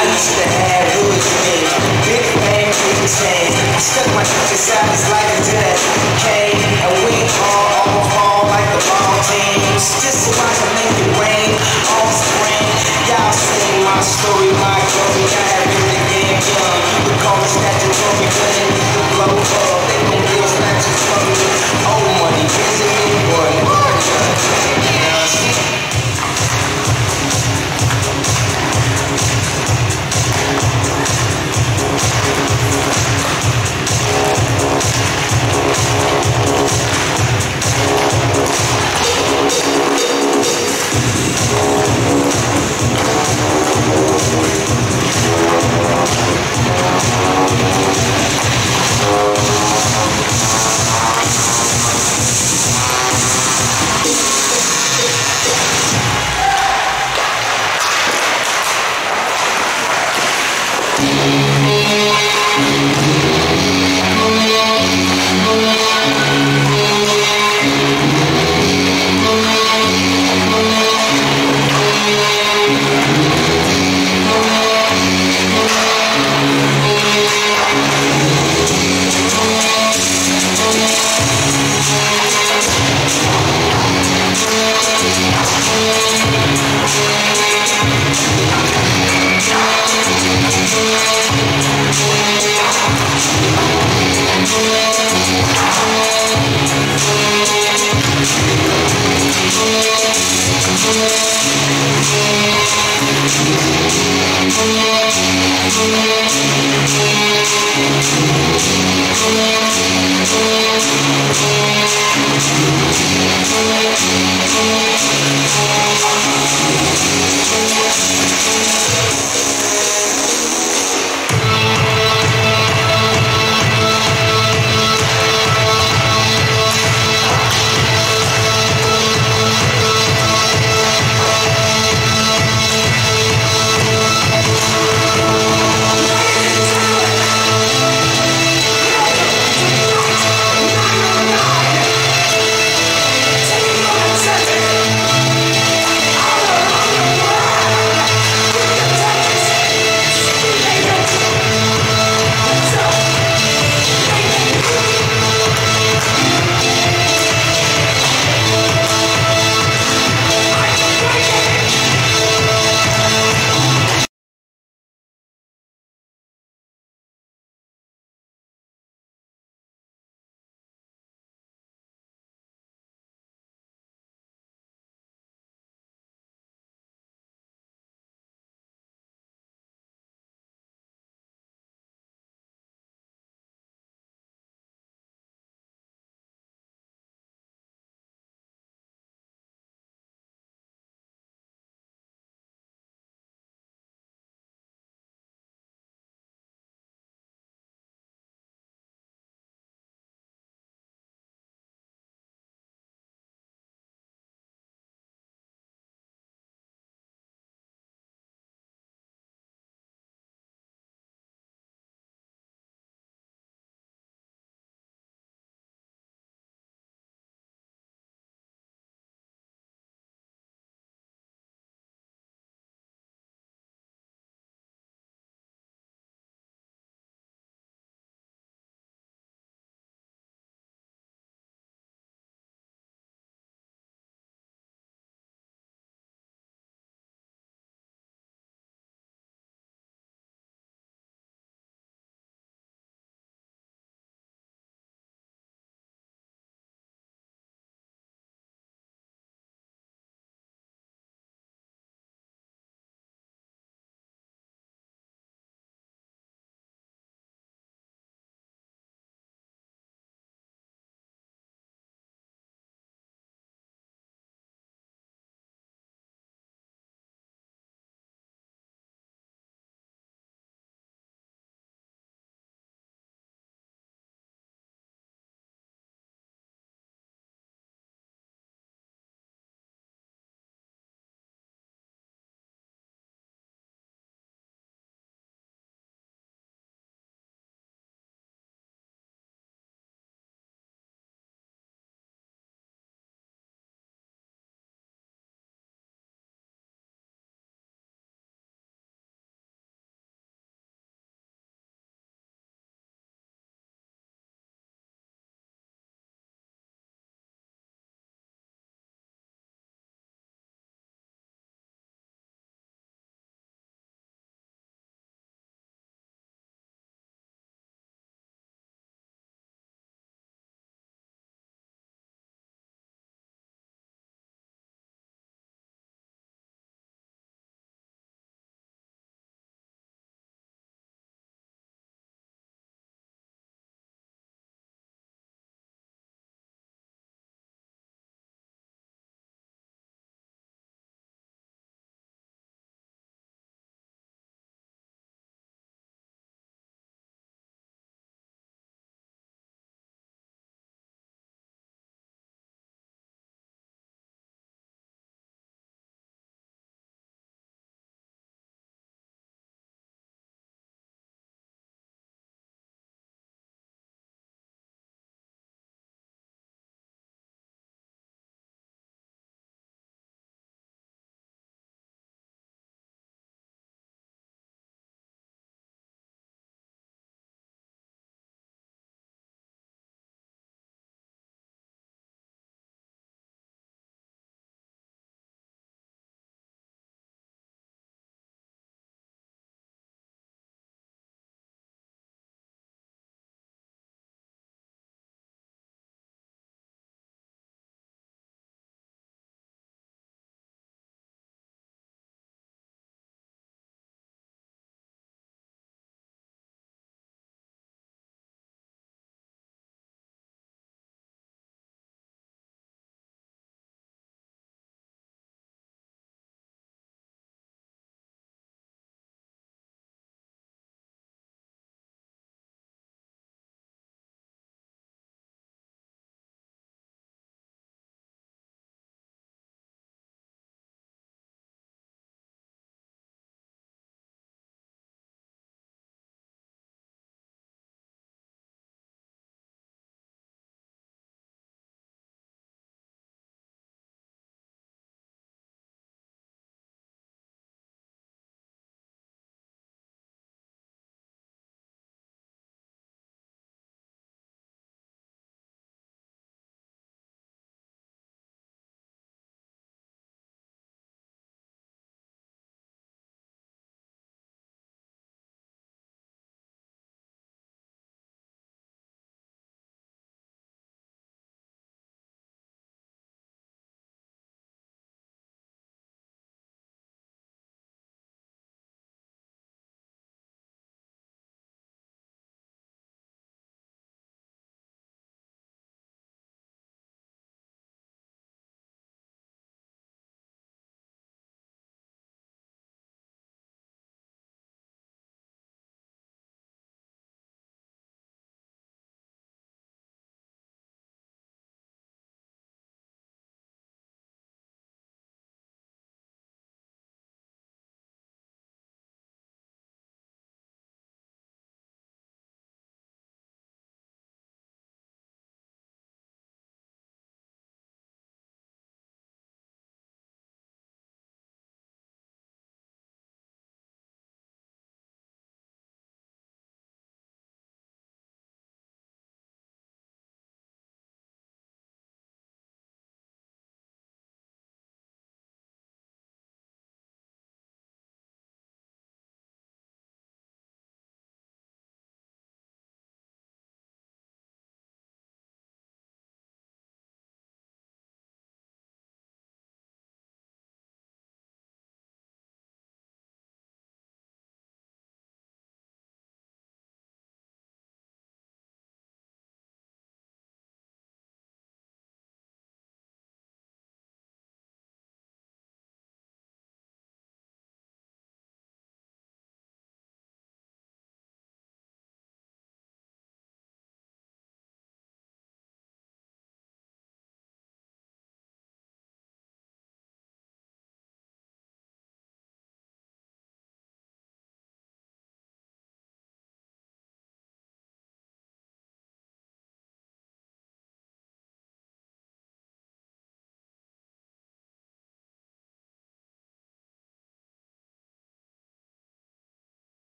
I used to have good dreams, big bang, big chain. I stuck my future sides like a dead cane, and we all fall like the ball teams. Just so I can make it rain all spring. Y'all sing my story, my glory. I have been the game young. We call it statutory, but it need to blow up. They gon' feel snatches from me. Old money, here's a new one.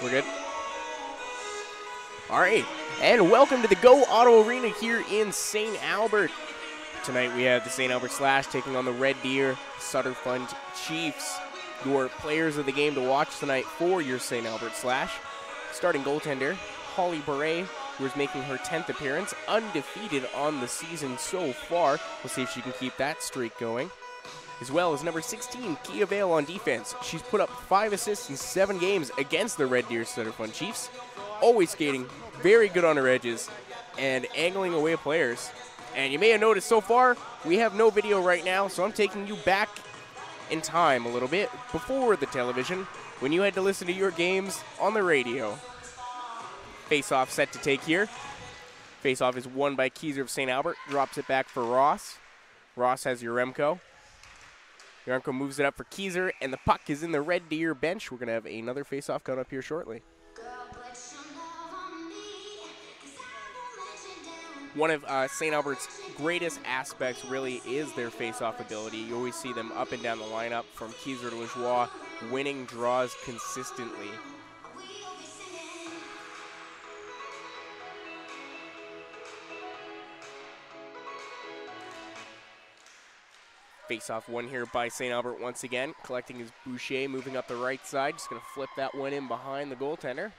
We're good? All right, and welcome to the Go Auto Arena here in St. Albert. Tonight we have the St. Albert Slash taking on the Red Deer Sutter Fund Cheifs. Your players of the game to watch tonight for your St. Albert Slash. Starting goaltender, Holly Beret, who is making her 10th appearance, undefeated on the season so far. We'll see if she can keep that streak going. As well as number 16, Kia Vale on defense. She's put up 5 assists in 7 games against the Red Deer Sutter Fund Cheifs. Always skating, very good on her edges, and angling away players. And you may have noticed so far, we have no video right now, so I'm taking you back in time a little bit before the television when you had to listen to your games on the radio. Face-off set to take here. Face-off is won by Keyser of St. Albert, drops it back for Ross. Ross has Yaremko. Yaremko moves it up for Keyser, and the puck is in the Red Deer bench. We're going to have another face-off coming up here shortly. One of St. Albert's greatest aspects really is their face-off ability. You always see them up and down the lineup from Keyser to Lajoie, winning draws consistently. Face-off won here by St. Albert once again. Collecting his Boucher, moving up the right side. Just going to flip that one in behind the goaltender.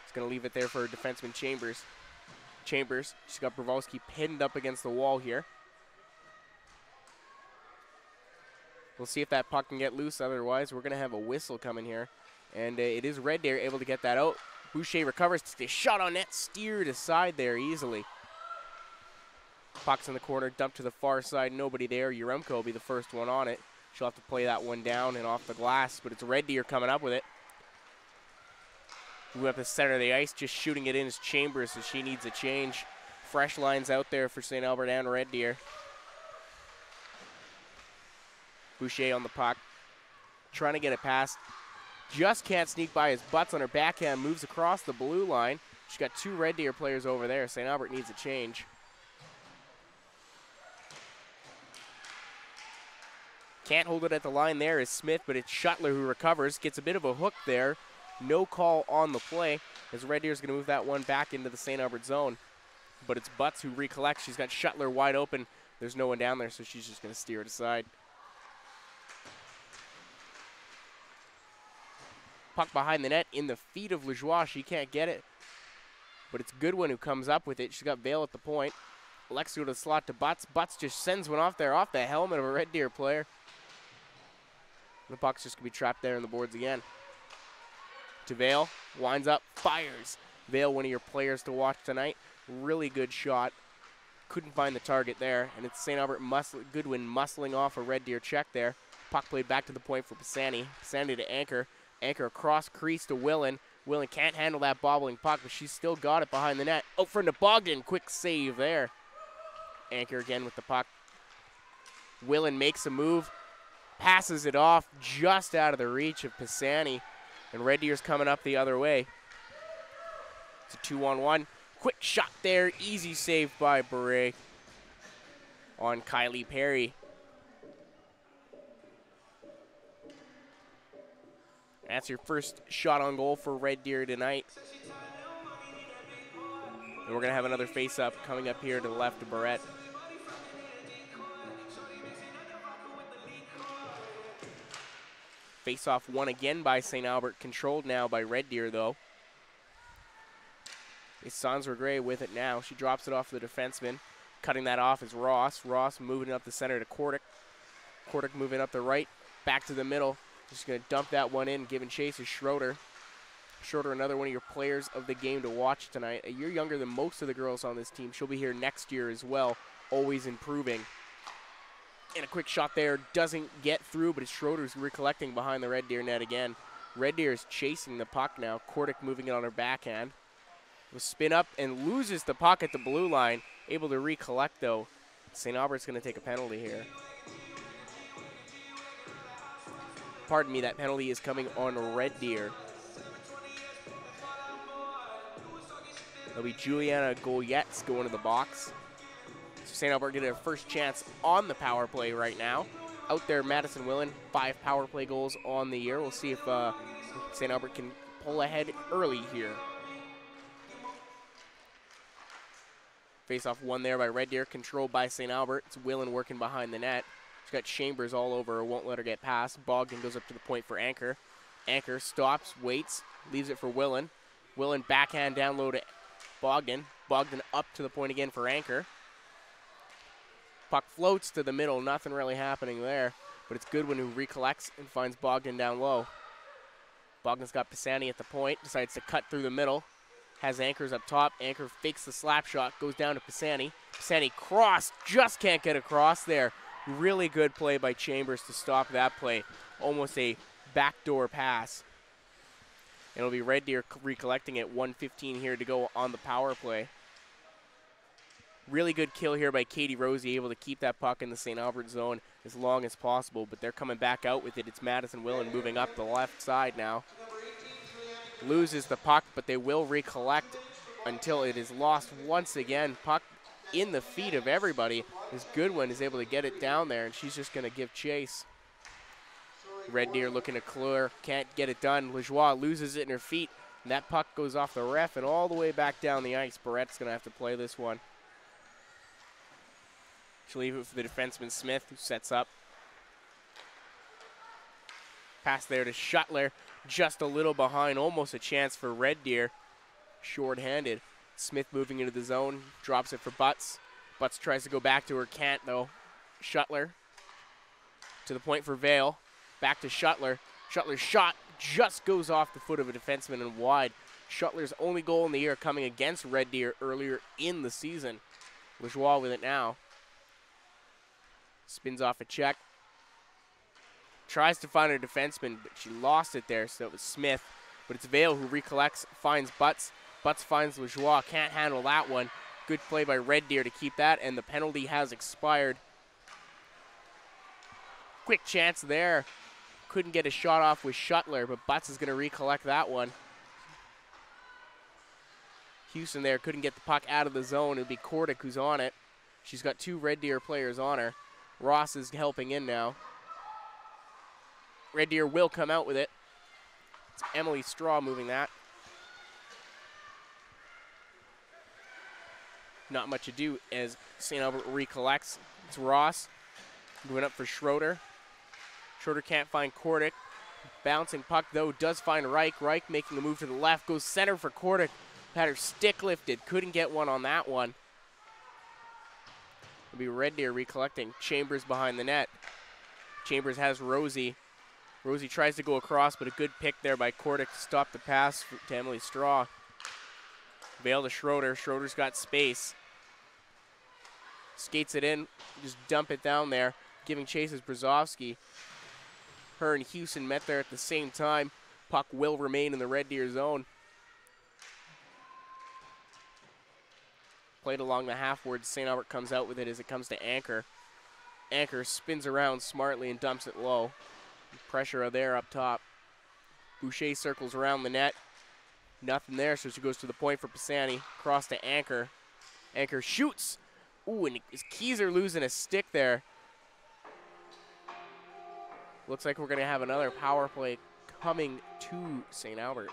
He's going to leave it there for defenseman Chambers. Chambers, she's got Brawalski pinned up against the wall here. We'll see if that puck can get loose. Otherwise, we're going to have a whistle coming here. And it is Red Deer able to get that out. Boucher recovers. A shot on net, steered aside there easily. Puck's in the corner, dumped to the far side. Nobody there. Yaremko will be the first one on it. She'll have to play that one down and off the glass. But it's Red Deer coming up with it. Move up the center of the ice, just shooting it in is Chambers, so she needs a change. Fresh lines out there for St. Albert and Red Deer. Boucher on the puck, trying to get it past. Just can't sneak by his butts on her backhand, moves across the blue line. She's got 2 Red Deer players over there. St. Albert needs a change. Can't hold it at the line there is Smith, but it's Shuttler who recovers. Gets a bit of a hook there. No call on the play as Red Deer is going to move that one back into the St. Albert zone. But it's Butts who recollects. She's got Shuttler wide open. There's no one down there, so she's just going to steer it aside. Puck behind the net in the feet of Lajoie. She can't get it. But it's Goodwin who comes up with it. She's got Vale at the point. Lexi to the slot to Butts. Butts just sends one off there, off the helmet of a Red Deer player. The puck's just going to be trapped there in the boards again. To Vale, winds up, fires. Vale, one of your players to watch tonight. Really good shot. Couldn't find the target there, and it's St. Albert Goodwin muscling off a Red Deer check there. Puck played back to the point for Pisani. Pisani to Anchor. Anchor across crease to Willen. Willen can't handle that bobbling puck, but she's still got it behind the net. Out front to Bogdan. Quick save there. Anchor again with the puck. Willen makes a move. Passes it off just out of the reach of Pisani. And Red Deer's coming up the other way. It's a 2-on-1. Quick shot there. Easy save by Beret on Kylie Perry. That's your first shot on goal for Red Deer tonight. And we're going to have another face-up coming up here to the left of Barrett. Face-off won again by St. Albert, controlled now by Red Deer, though. It's Sandra Gray with it now. She drops it off to the defenseman. Cutting that off is Ross. Ross moving up the center to Kordick. Kordick moving up the right, back to the middle. Just going to dump that one in, giving chase is Schroeder. Schroeder, another one of your players of the game to watch tonight. A year younger than most of the girls on this team. She'll be here next year as well, always improving. And a quick shot there, doesn't get through, but it's Schroeder's recollecting behind the Red Deer net again. Red Deer is chasing the puck now. Kordick moving it on her backhand. Will spin up and loses the puck at the blue line. Able to recollect, though. St. Albert's going to take a penalty here. Pardon me, that penalty is coming on Red Deer. It'll be Juliana Goyetz going to the box. So St. Albert getting their first chance on the power play right now. Out there, Madison Willen, 5 power play goals on the year. We'll see if St. Albert can pull ahead early here. Face-off won there by Red Deer, controlled by St. Albert. It's Willen working behind the net. She's got Chambers all over her, won't let her get past. Bogdan goes up to the point for Anchor. Anchor stops, waits, leaves it for Willen. Willen backhand down low to Bogdan. Bogdan up to the point again for Anchor. Puck floats to the middle, nothing really happening there, but it's Goodwin who recollects and finds Bogdan down low. Bogdan's got Pisani at the point, decides to cut through the middle. Has Anchors up top. Anchor fakes the slap shot, goes down to Pisani. Pisani cross, just can't get across there. Really good play by Chambers to stop that play. Almost a backdoor pass. It'll be Red Deer recollecting it. 1:15 here to go on the power play. Really good kill here by Katie Rosie, able to keep that puck in the St. Albert zone as long as possible, but they're coming back out with it. It's Madison Willen moving up the left side now. Loses the puck, but they will recollect until it is lost once again. Puck in the feet of everybody as Goodwin is able to get it down there, and she's just going to give chase. Red Deer looking to clear, can't get it done. Lajoie loses it in her feet, and that puck goes off the ref and all the way back down the ice. Barrett's going to have to play this one. She'll leave it for the defenseman Smith, who sets up. Pass there to Shuttler, just a little behind, almost a chance for Red Deer. Short-handed. Smith moving into the zone, drops it for Butts. Butts tries to go back to her, can't though. Shuttler to the point for Vale. Back to Shuttler. Shuttler's shot just goes off the foot of a defenseman and wide. Shuttler's only goal in the year coming against Red Deer earlier in the season. Lajoie with it now. Spins off a check. Tries to find her defenseman, but she lost it there, so it was Smith. But it's Vale who recollects, finds Butts. Butts finds Lajoie, can't handle that one. Good play by Red Deer to keep that, and the penalty has expired. Quick chance there. Couldn't get a shot off with Shuttler, but Butts is going to recollect that one. Houston there couldn't get the puck out of the zone. It'll be Kordick who's on it. She's got two Red Deer players on her. Ross is helping in now. Red Deer will come out with it. It's Emily Straw moving that. Not much to do as St. Albert recollects. It's Ross going up for Schroeder. Schroeder can't find Kordick. Bouncing puck, though, does find Reich. Reich making the move to the left. Goes center for Kordick. Had her stick lifted. Couldn't get one on that one. It'll be Red Deer recollecting. Chambers behind the net. Chambers has Rosie. Rosie tries to go across, but a good pick there by Kordick to stop the pass to Emily Straw. Vale to Schroeder. Schroeder's got space. Skates it in. Just dump it down there. Giving chase is Brzezowski. Her and Houston met there at the same time. Puck will remain in the Red Deer zone. Played along the half-ward. St. Albert comes out with it as it comes to Anchor. Anchor spins around smartly and dumps it low. Pressure there up top. Boucher circles around the net. Nothing there, so she goes to the point for Pisani. Cross to Anchor. Anchor shoots. Ooh, and is Keyser losing a stick there. Looks like we're going to have another power play coming to St. Albert.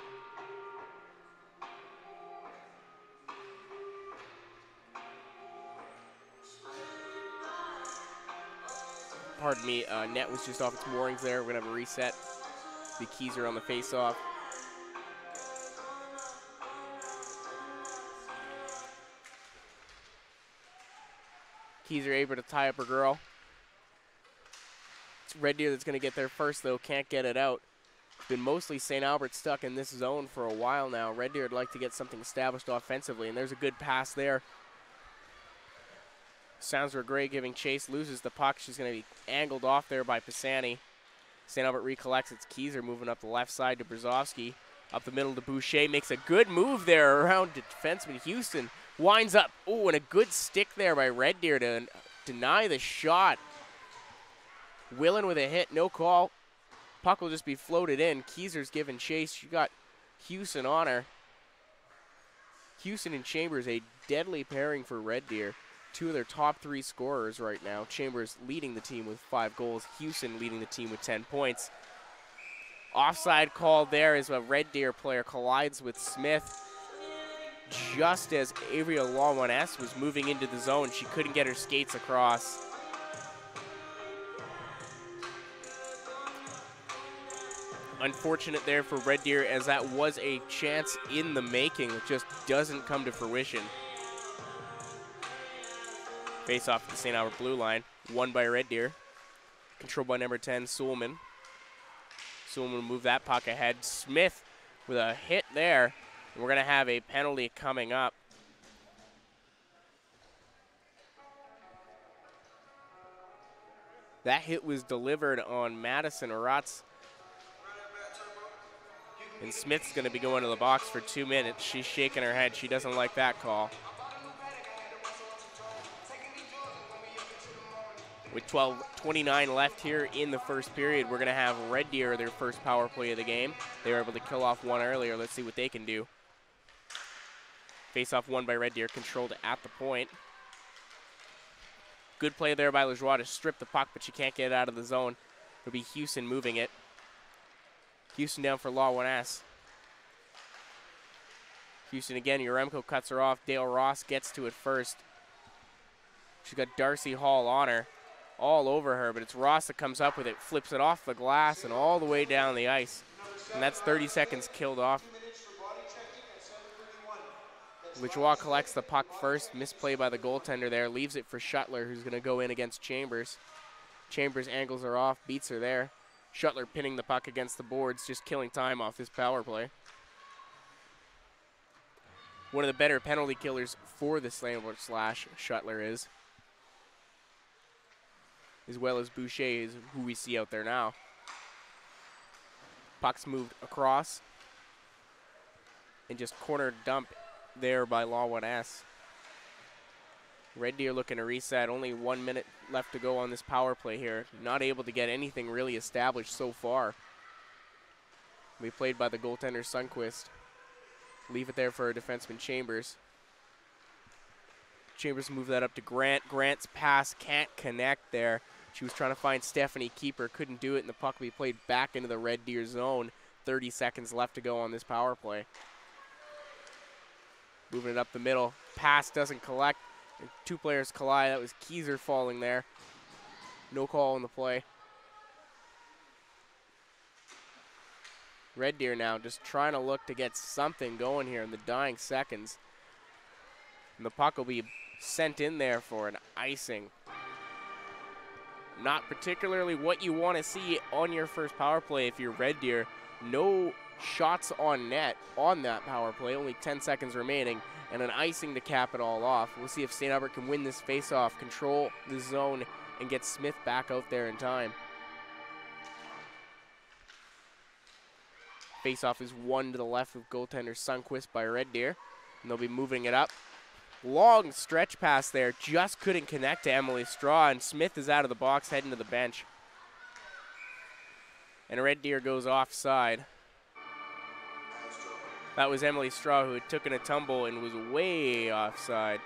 Pardon me, net was just off its moorings there. We're going to have a reset. The Keyser on the face-off. Keyser able to tie up her girl. It's Red Deer that's going to get there first, though. Can't get it out. It's been mostly St. Albert stuck in this zone for a while now. Red Deer would like to get something established offensively, and there's a good pass there. Sandra Gray giving chase, loses the puck. She's going to be angled off there by Pisani. St. Albert recollects. It's Keyser moving up the left side to Brzezowski. Up the middle to Boucher. Makes a good move there around defenseman Houston. Winds up. Oh, and a good stick there by Red Deer to deny the shot. Willen with a hit. No call. Puck will just be floated in. Keyser's giving chase. She got Houston on her. Houston and Chambers, a deadly pairing for Red Deer. Two of their top three scorers right now. Chambers leading the team with 5 goals. Houston leading the team with 10 points. Offside call there as a Red Deer player collides with Smith. Just as Avery Law-1S was moving into the zone, she couldn't get her skates across. Unfortunate there for Red Deer, as that was a chance in the making that just doesn't come to fruition. Face off the St. Albert blue line, won by Red Deer. Controlled by number 10, Sulman. Sulman will move that puck ahead. Smith with a hit there. And we're going to have a penalty coming up. That hit was delivered on Madison Oratz. And Smith's going to be going to the box for 2 minutes. She's shaking her head. She doesn't like that call. With 12:29 left here in the first period, we're going to have Red Deer their first power play of the game. They were able to kill off one earlier. Let's see what they can do. Face-off won by Red Deer, controlled at the point. Good play there by Lajoie to strip the puck, but she can't get it out of the zone. It'll be Houston moving it. Houston down for Law-1S. Houston again, Yaremko cuts her off. Dale Ross gets to it first. She's got Darcy Hall on her, all over her, but it's Ross that comes up with it, flips it off the glass and all the way down the ice. And that's 30 seconds killed off. Lajoie collects the puck first, misplay by the goaltender there, leaves it for Shuttler, who's going to go in against Chambers. Chambers angles her off, beats her there. Shuttler pinning the puck against the boards, just killing time off this power play. One of the better penalty killers for the Slammer Slash, Shuttler is. As well as Boucher is who we see out there now. Puck's moved across. And just corner dump there by Law-1S. Red Deer looking to reset. Only 1 minute left to go on this power play here. Not able to get anything really established so far. We played by the goaltender Sundquist. Leave it there for our defenseman Chambers. Chambers move that up to Grant. Grant's pass can't connect there. She was trying to find Stephanie Keeper, couldn't do it, and the puck will be played back into the Red Deer zone. 30 seconds left to go on this power play. Moving it up the middle. Pass doesn't collect. And two players collide. That was Keyser falling there. No call on the play. Red Deer now just trying to look to get something going here in the dying seconds. And the puck will be sent in there for an icing. Not particularly what you want to see on your first power play if you're Red Deer. No shots on net on that power play, only 10 seconds remaining, and an icing to cap it all off. We'll see if St. Albert can win this face-off, control the zone, and get Smith back out there in time. Face-off is one to the left of goaltender Sundquist by Red Deer, and they'll be moving it up. Long stretch pass there, just couldn't connect to Emily Straw, and Smith is out of the box heading to the bench. And Red Deer goes offside. That was Emily Straw, who had taken a tumble and was way offside.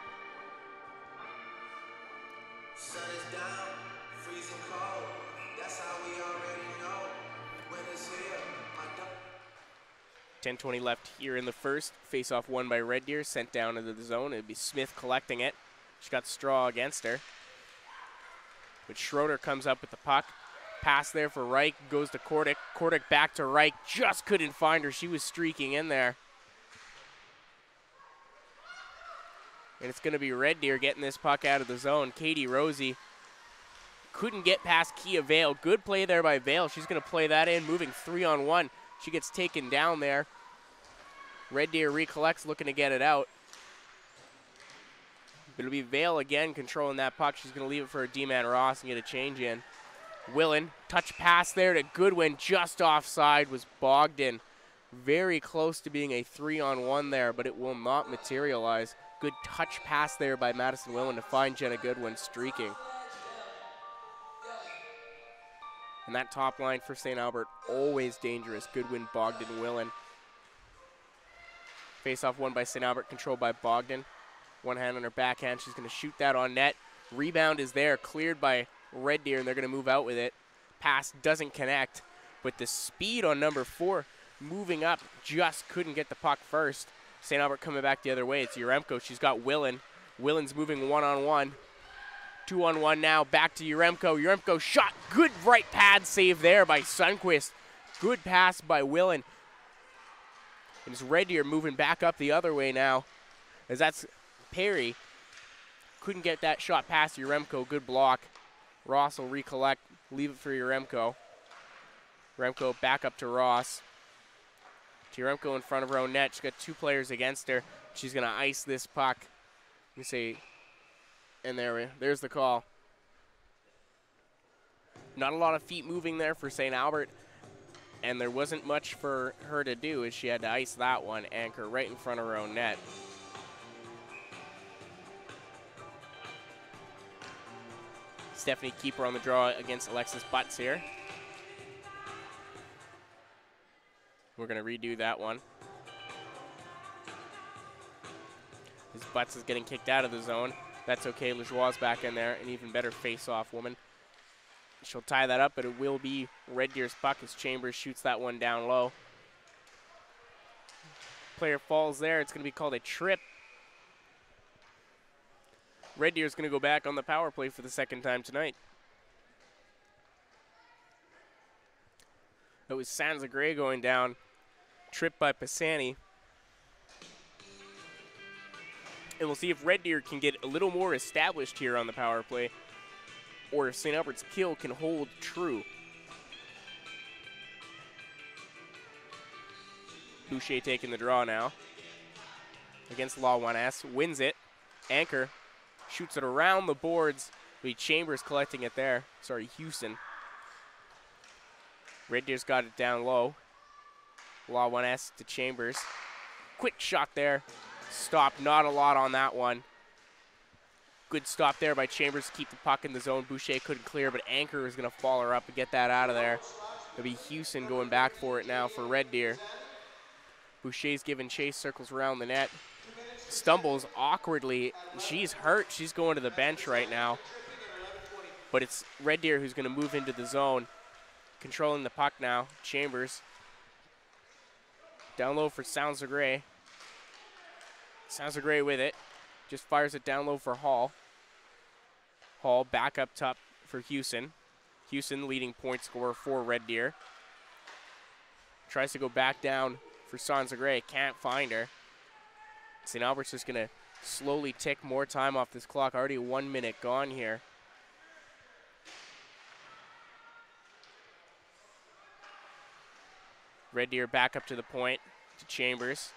Sun is down, freezing cold. That's how we already know. Winter's here. 10:20 left here in the first. Face-off won by Red Deer, sent down into the zone. It'd be Smith collecting it. She got Straw against her. But Schroeder comes up with the puck. Pass there for Reich, goes to Kordick. Kordick back to Reich, just couldn't find her. She was streaking in there. And it's going to be Red Deer getting this puck out of the zone. Katie Rosie couldn't get past Kia Vale. Good play there by Vale. She's going to play that in, moving 3-on-1. She gets taken down there. Red Deer recollects, looking to get it out. It'll be Vale again controlling that puck. She's going to leave it for a D-man Ross and get a change in. Willen, touch pass there to Goodwin, just offside, was Bogdan. Very close to being a 3-on-1 there, but it will not materialize. Good touch pass there by Madison Willen to find Jenna Goodwin streaking. And that top line for St. Albert, always dangerous. Goodwin, Bogdan, Willen. Face-off won by St. Albert, controlled by Bogdan. One hand on her backhand, she's going to shoot that on net. Rebound is there, cleared by Red Deer, and they're going to move out with it. Pass doesn't connect. But the speed on number 4 moving up just couldn't get the puck first. St. Albert coming back the other way. It's Yaremko. She's got Willen. Willen's moving one-on-one. 2-on-1 now. Back to Yaremko. Yaremko shot. Good right pad save there by Sundquist. Good pass by Willen. And it's Red Deer moving back up the other way now. As that's Perry. Couldn't get that shot past Yaremko. Good block. Ross will recollect. Leave it for Yaremko. Yaremko back up to Ross. Yaremko in front of her own net. She's got 2 players against her. She's going to ice this puck. Let me see. And there's the call. Not a lot of feet moving there for St. Albert. And there wasn't much for her to do as she had to ice that one. Anchor right in front of her own net. Stephanie Keeper on the draw against Alexis Butts here. We're going to redo that one. As Butts is getting kicked out of the zone. That's okay. Lajoie's back in there. An even better face-off woman. She'll tie that up, but it will be Red Deer's puck as Chambers shoots that one down low. Player falls there. It's going to be called a trip. Red Deer's going to go back on the power play for the second time tonight. That was Sansa Gray going down. Tripped by Pisani. And we'll see if Red Deer can get a little more established here on the power play, or if St. Albert's kill can hold true. Boucher taking the draw now against Law 1S. Wins it. Anchor shoots it around the boards. Chambers collecting it there. Sorry, Houston. Red Deer's got it down low. Law 1S to Chambers. Quick shot there. Stop, not a lot on that one. Good stop there by Chambers to keep the puck in the zone. Boucher couldn't clear, but Anchor is going to follow her up and get that out of there. It'll be Houston going back for it now for Red Deer. Boucher's giving chase, circles around the net. Stumbles awkwardly. She's hurt. She's going to the bench right now. But it's Red Deer who's going to move into the zone. Controlling the puck now. Chambers. Down low for Sansa Gray. Sansa Gray with it. Just fires it down low for Hall. Hall back up top for Houston. Houston leading point scorer for Red Deer. Tries to go back down for Sansa Gray. Can't find her. St. Albert's just going to slowly tick more time off this clock. Already 1 minute gone here. Red Deer back up to the point to Chambers.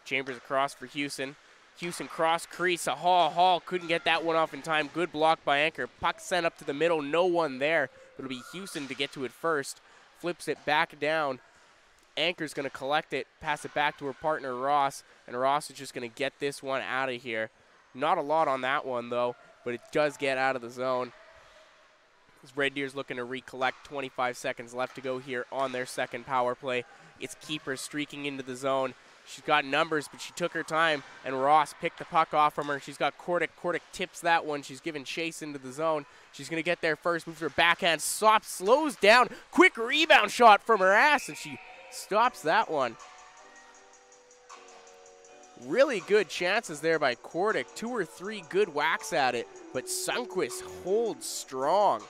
Chambers across for Houston. Houston cross crease to Hall. Hall couldn't get that one off in time. Good block by Anchor. Puck sent up to the middle. No one there. But it'll be Houston to get to it first. Flips it back down. Anchor's going to collect it. Pass it back to her partner, Ross. And Ross is just going to get this one out of here. Not a lot on that one, though. But it does get out of the zone. As Red Deer's looking to recollect. 25 seconds left to go here on their second power play. It's Keeper streaking into the zone. She's got numbers, but she took her time, and Ross picked the puck off from her. She's got Kordic. Kordic tips that one. She's giving chase into the zone. She's going to get there first. Moves her backhand. Stops, slows down. Quick rebound shot from her ass, and she stops that one. Really good chances there by Kordic. 2 or 3 good whacks at it, but Sundquist holds strong.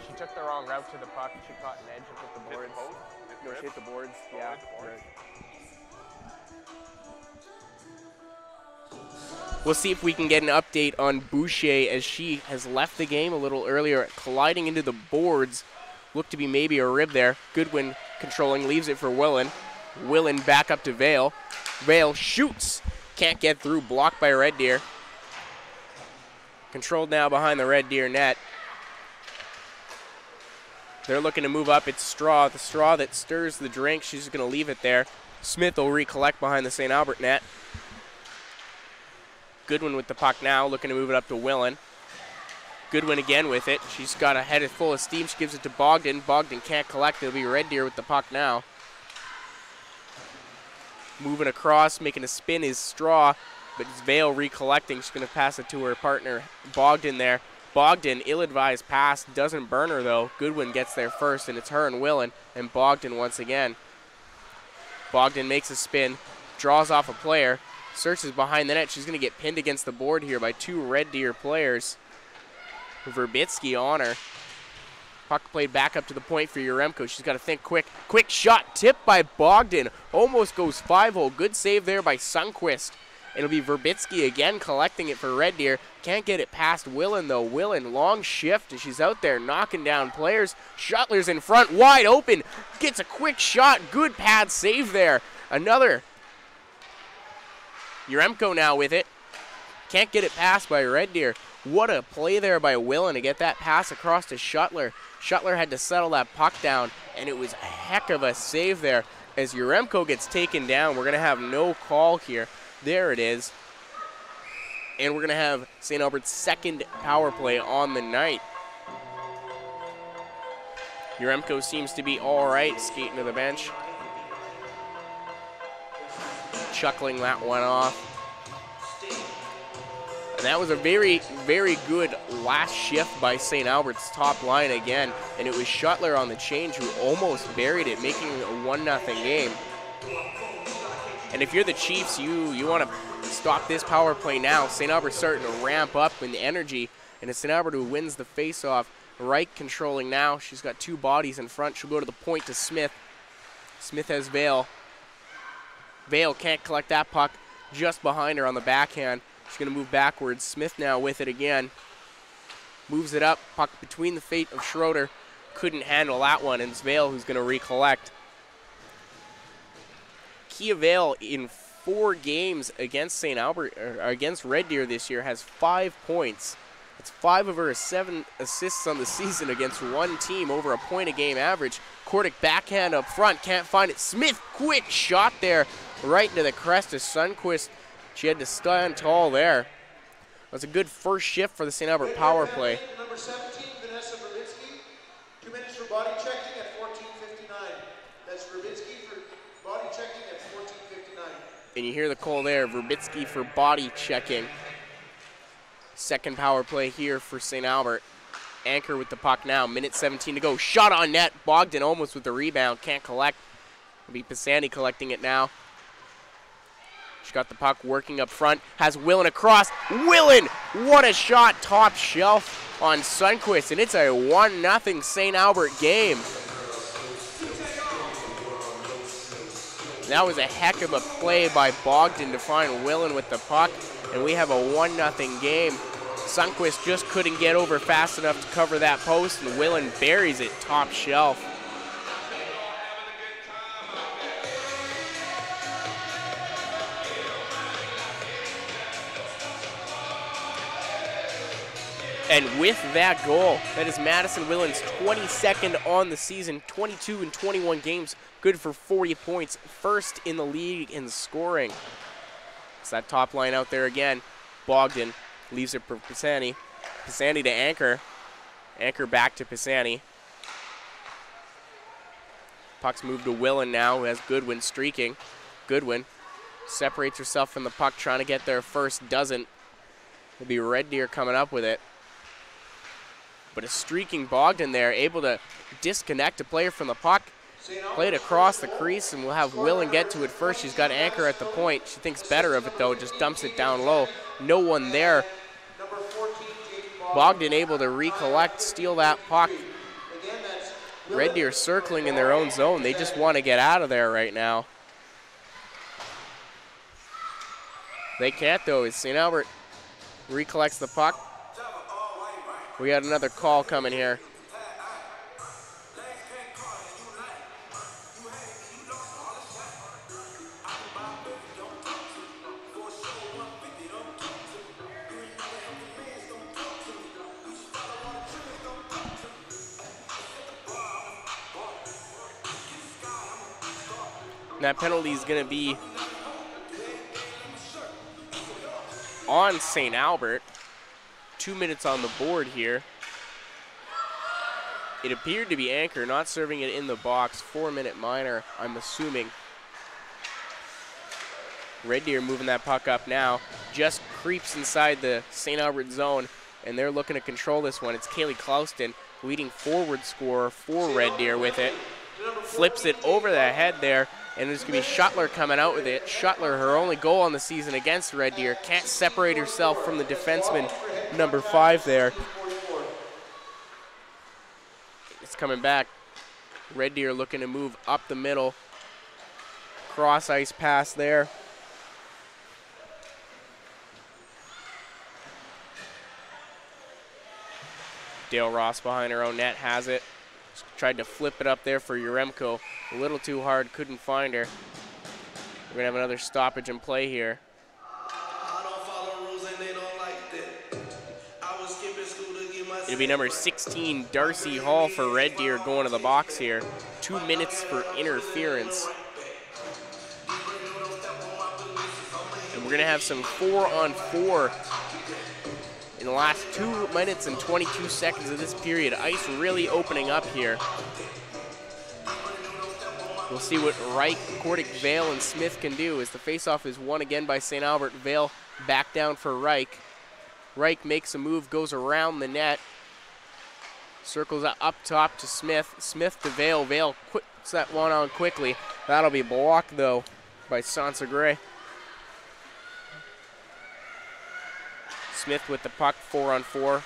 She took the wrong route to the puck. She caught an edge and hit the boards. No, she hit the boards. Yeah. Right. We'll see if we can get an update on Boucher as she has left the game a little earlier, colliding into the boards. Looked to be maybe a rib there. Goodwin controlling, leaves it for Willen. Willen back up to Vale. Vale shoots. Can't get through, blocked by Red Deer. Controlled now behind the Red Deer net. They're looking to move up. It's Straw, the straw that stirs the drink. She's just going to leave it there. Smith will recollect behind the St. Albert net. Goodwin with the puck now, looking to move it up to Willen. Goodwin again with it. She's got a head full of steam. She gives it to Bogdan. Bogdan can't collect. It'll be Red Deer with the puck now. Moving across, making a spin is Straw, but it's Vale recollecting. She's going to pass it to her partner, Bogdan there. Bogdan, ill-advised pass, doesn't burn her though. Goodwin gets there first, and it's her and Willen, and Bogdan once again. Bogdan makes a spin, draws off a player, searches behind the net. She's going to get pinned against the board here by two Red Deer players. Verbitsky on her. Puck played back up to the point for Yaremko. She's got to think quick. Quick shot, tipped by Bogdan. Almost goes 5-hole. Good save there by Sundqvist. It'll be Verbitsky again collecting it for Red Deer. Can't get it past Willen, though. Willen, long shift, and she's out there knocking down players. Schottler's in front, wide open. Gets a quick shot. Good pad save there. Another. Yaremko now with it. Can't get it past by Red Deer. What a play there by Willen to get that pass across to Schottler. Schottler had to settle that puck down, and it was a heck of a save there. As Yaremko gets taken down, we're going to have no call here. There it is. And we're going to have St. Albert's second power play on the night. Yaremko seems to be all right skating to the bench. Chuckling that one off. And that was a very, very good last shift by St. Albert's top line again. And it was Schottler on the change who almost buried it, making it a 1-0 game. And if you're the Chiefs, you want to stop this power play now. St. Albert's starting to ramp up in energy. And it's St. Albert who wins the faceoff. Reich controlling now. She's got two bodies in front. She'll go to the point to Smith. Smith has Vale. Vale can't collect that puck. Just behind her on the backhand. She's going to move backwards. Smith now with it again. Moves it up. Puck between the feet of Schroeder. Couldn't handle that one, and it's Vale who's going to recollect. Kia Vale in 4 games against St. Albert, or against Red Deer this year, has 5 points. It's 5 of her 7 assists on the season against one team, over a point-a-game average. Kordic backhand up front, can't find it. Smith, quick shot there, right into the crest of Sundqvist. She had to stand tall there. That's a good first shift for the St. Albert power play. Number 17, Vanessa Verbitsky. 2 minutes for body checking at 14:59. That's Verbitsky for body checking at 14:59. And you hear the call there, Verbitsky for body checking. Second power play here for St. Albert. Anchor with the puck now, minute 17 to go. Shot on net, Bogdan almost with the rebound, can't collect. It'll be Pisani collecting it now. She got the puck working up front, has Willen across. Willen, what a shot, top shelf on Sundqvist, and it's a 1-0 St. Albert game. That was a heck of a play by Bogdan to find Willen with the puck, and we have a 1-0 game. Sundqvist just couldn't get over fast enough to cover that post, and Willen buries it top shelf. And with that goal, that is Madison Willen's 22nd on the season, 22 in 21 games, good for 40 points, first in the league in scoring. It's that top line out there again. Bogdan leaves it for Pisani. Pisani to Anchor. Anchor back to Pisani. Puck's moved to Willen now, who has Goodwin streaking. Goodwin separates herself from the puck, trying to get there first, doesn't. It'll be Red Deer coming up with it. But a streaking Bogdan there, able to disconnect a player from the puck. Played across the crease, and we'll have Willen get to it first. She's got Anchor at the point. She thinks better of it, though, just dumps it down low. No one there. Bogdan able to recollect, steal that puck. Red Deer circling in their own zone. They just want to get out of there right now. They can't, though, as St. Albert recollects the puck. We got another call coming here. And that penalty is going to be on St. Albert. 2 minutes on the board here. It appeared to be Anchor, not serving it in the box. 4-minute minor, I'm assuming. Red Deer moving that puck up now. Just creeps inside the St. Albert zone and they're looking to control this one. It's Kaylee Clouston, leading forward scorer for Red Deer with it. Flips it over the head there, and there's going to be Schuttler coming out with it. Schuttler, her only goal on the season against Red Deer, can't separate herself from the defenseman, number 5 there. It's coming back. Red Deer looking to move up the middle. Cross ice pass there. Dale Ross behind her own net has it. Tried to flip it up there for Yaremko. A little too hard, couldn't find her. We're gonna have another stoppage in play here. It'll be number 16, Darcy Hall for Red Deer going to the box here. 2 minutes for interference. And we're gonna have some 4-on-4 in the last 2 minutes and 22 seconds of this period. Ice really opening up here. We'll see what Reich, Kordick, Vale, and Smith can do as the faceoff is won again by St. Albert. Vale back down for Reich. Reich makes a move, goes around the net. Circles up top to Smith. Smith to Vale. Vale puts that one on quickly. That'll be blocked, though, by Sansa Gray. Smith with the puck, 4-on-4.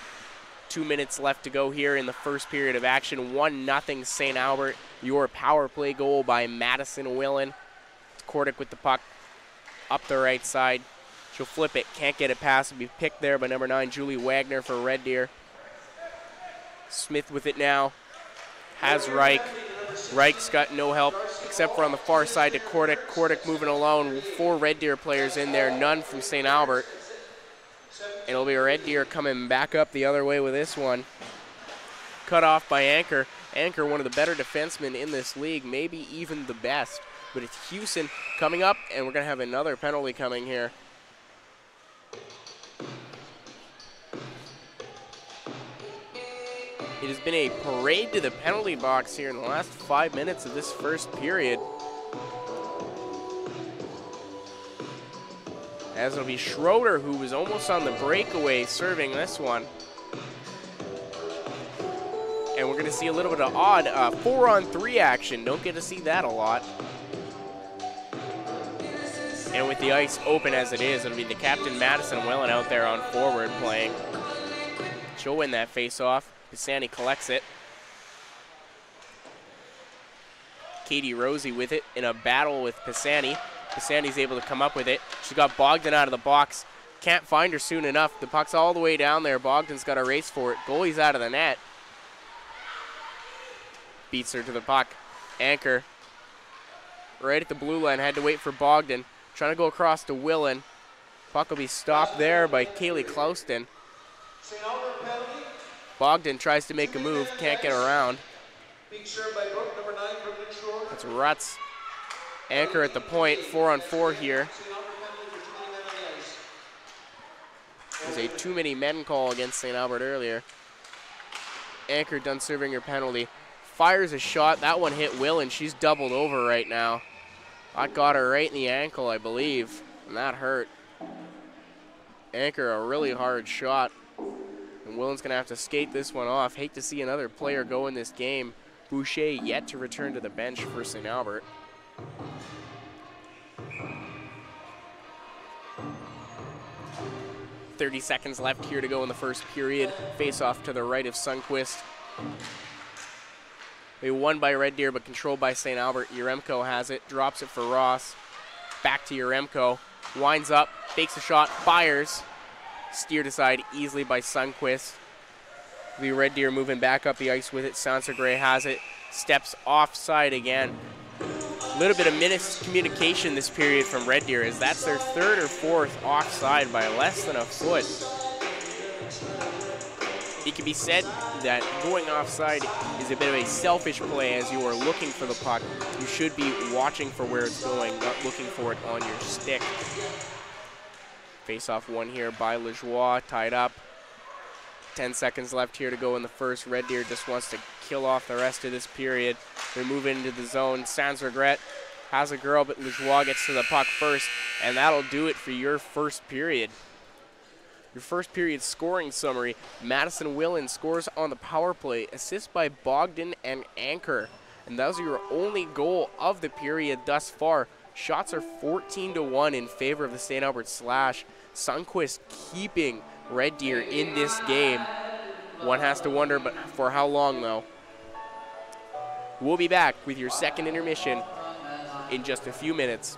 2 minutes left to go here in the first period of action. 1-0 St. Albert. Your power play goal by Madison Willen. Kordick with the puck up the right side. She'll flip it, can't get it past. It'll be picked there by number 9, Julie Wagner for Red Deer. Smith with it now. Has Reich. Reich's got no help except for on the far side to Kordick. Kordick moving alone. 4 Red Deer players in there, none from St. Albert. And it'll be Red Deer coming back up the other way with this one. Cut off by Anchor. Anchor, one of the better defensemen in this league, maybe even the best. But it's Houston coming up, and we're going to have another penalty coming here. It has been a parade to the penalty box here in the last 5 minutes of this first period. As it'll be Schroeder, who was almost on the breakaway, serving this one. And we're going to see a little bit of odd 4-on-3 action. Don't get to see that a lot. And with the ice open as it is, it'll be the captain Madison Willen out there on forward playing. She'll win that face-off. Pisani collects it. Katie Rosie with it in a battle with Pisani. Pisani's able to come up with it. She's got Bogdan out of the box. Can't find her soon enough. The puck's all the way down there. Bogdan's got a race for it. Goalie's out of the net. Beats her to the puck. Anchor right at the blue line. Had to wait for Bogdan. Trying to go across to Willen. Puck will be stopped there by Kaylee Clouston. Bogdan tries to make a move. Can't get around. That's Rutz. Anchor at the point. 4-on-4 here. There's a too many men call against St. Albert earlier. Anchor done serving her penalty. Fires a shot. That one hit Willen. She's doubled over right now. That got her right in the ankle, I believe, and that hurt. Anchor, a really hard shot. And Willen's going to have to skate this one off. Hate to see another player go in this game. Boucher yet to return to the bench for St. Albert. .30 seconds left here to go in the first period. Face off to the right of Sundquist. They won by Red Deer, but controlled by St. Albert. Yaremko has it, drops it for Ross. Back to Yaremko. Winds up, fakes a shot, fires. Steered aside easily by Sundquist. The Red Deer moving back up the ice with it. Sansa Gray has it. Steps offside again. A little bit of miscommunication this period from Red Deer, as that's their 3rd or 4th offside by less than a foot. It can be said that going offside is a bit of a selfish play as you are looking for the puck. You should be watching for where it's going, not looking for it on your stick. Face-off one here by Lajoie, tied up. 10 seconds left here to go in the first. Red Deer just wants to kill off the rest of this period. They're moving into the zone. Sans Regret has a girl, but Lajoie gets to the puck first, and that'll do it for your first period. Your first period scoring summary: Madison Willen scores on the power play, assist by Bogdan and Anchor. And that was your only goal of the period thus far. Shots are 14-1 in favor of the St. Albert Slash. Sundquist keeping Red Deer in this game. One has to wonder, but for how long though? We'll be back with your second intermission in just a few minutes.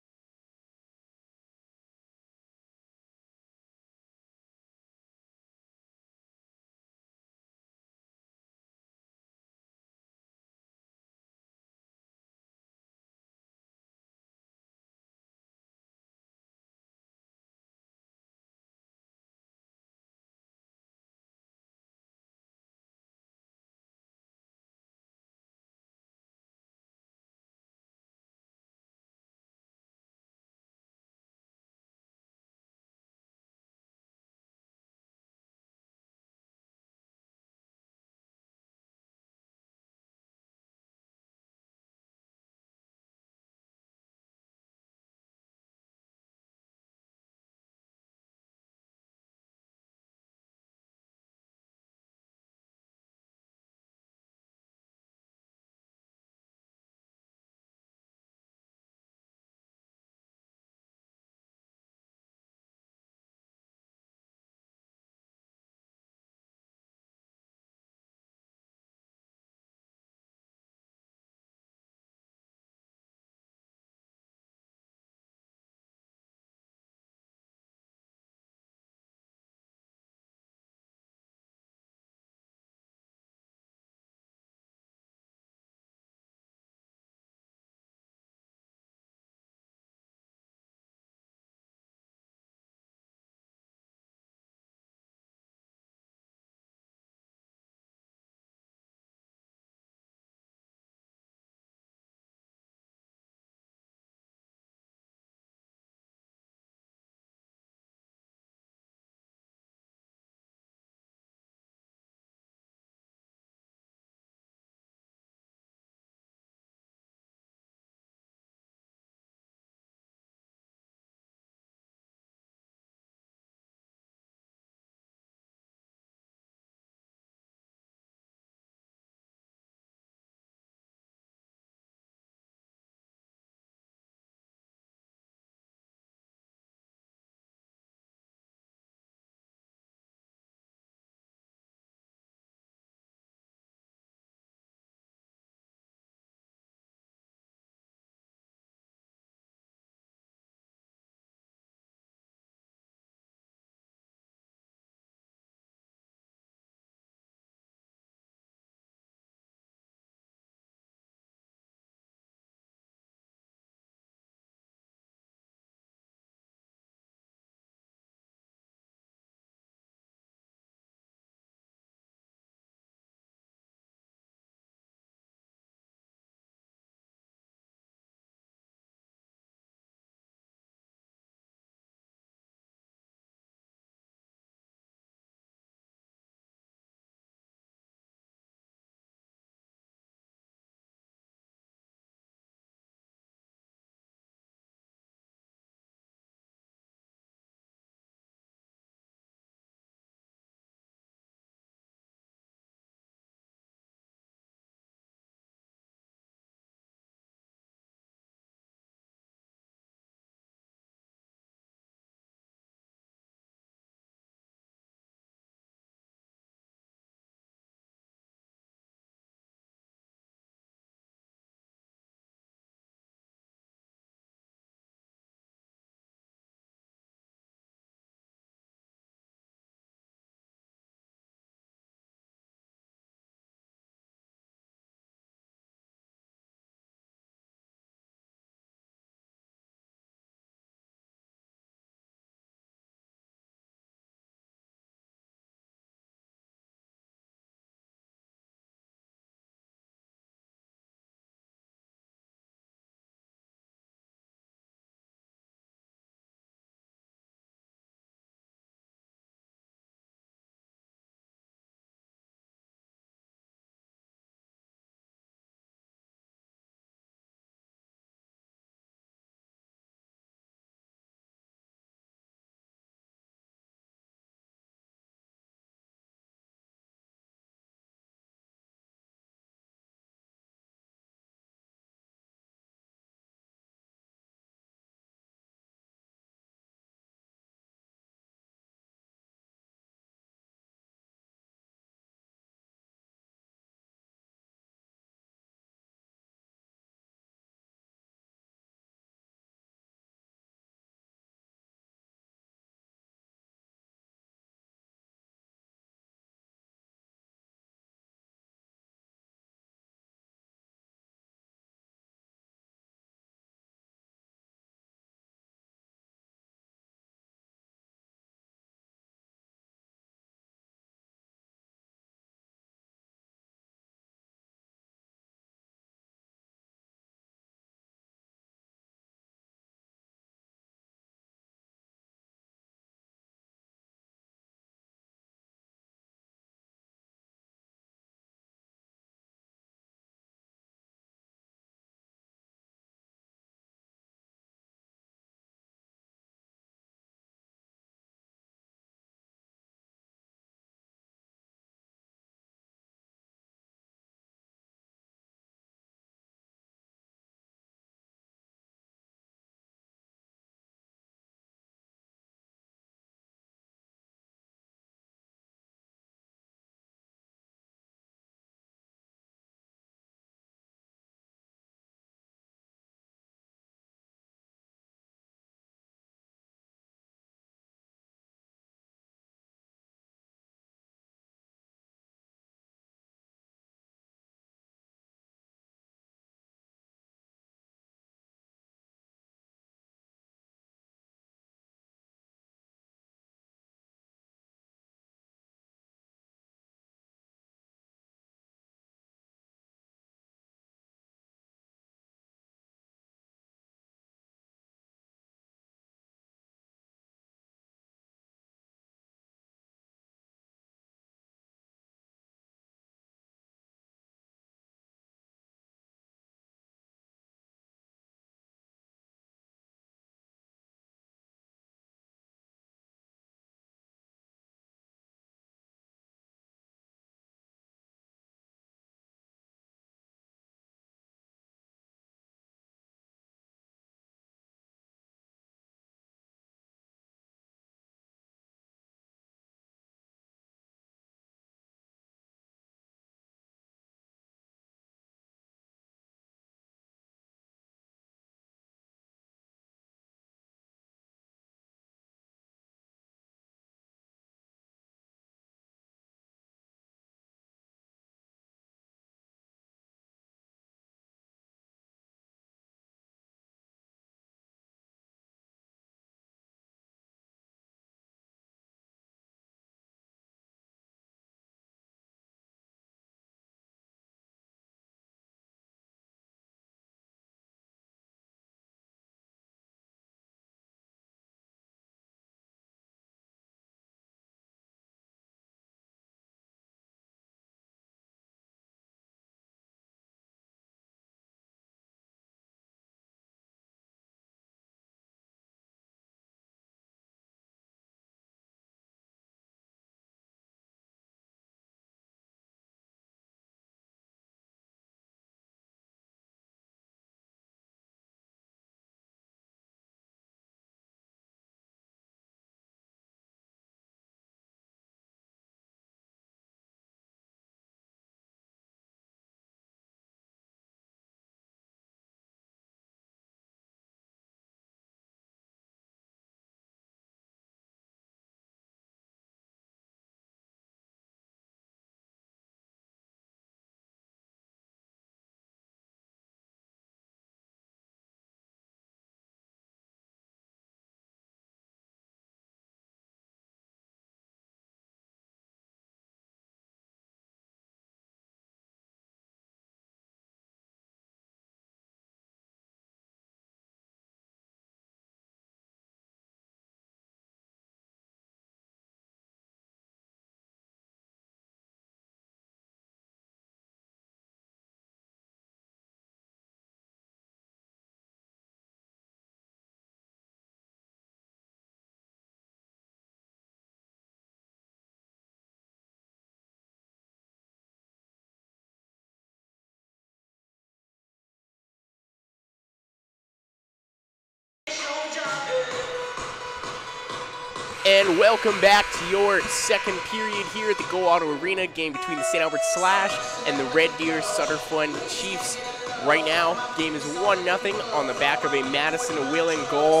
And welcome back to your second period here at the Go Auto Arena, game between the St. Albert Slash and the Red Deer Sutter Fun Chiefs. Right now, game is 1-0 on the back of a Madison Willen goal.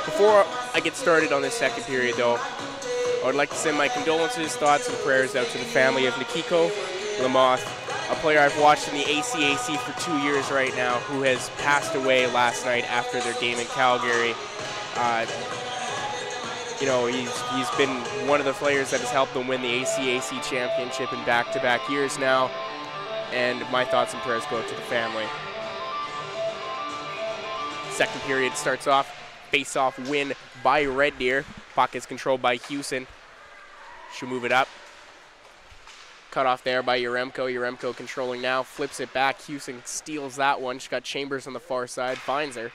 Before I get started on this second period, though, I would like to send my condolences, thoughts, and prayers out to the family of Nikiko Lamoth, a player I've watched in the ACAC for 2 years right now, who has passed away last night after their game in Calgary. You know, he's been one of the players that has helped them win the ACAC championship in back-to-back years now, and my thoughts and prayers go out to the family. Second period starts off, face-off win by Red Deer. Puck is controlled by Hewson. She'll move it up. Cut off there by Yaremko. Yaremko controlling now, flips it back. Hewson steals that one. She's got Chambers on the far side, finds her.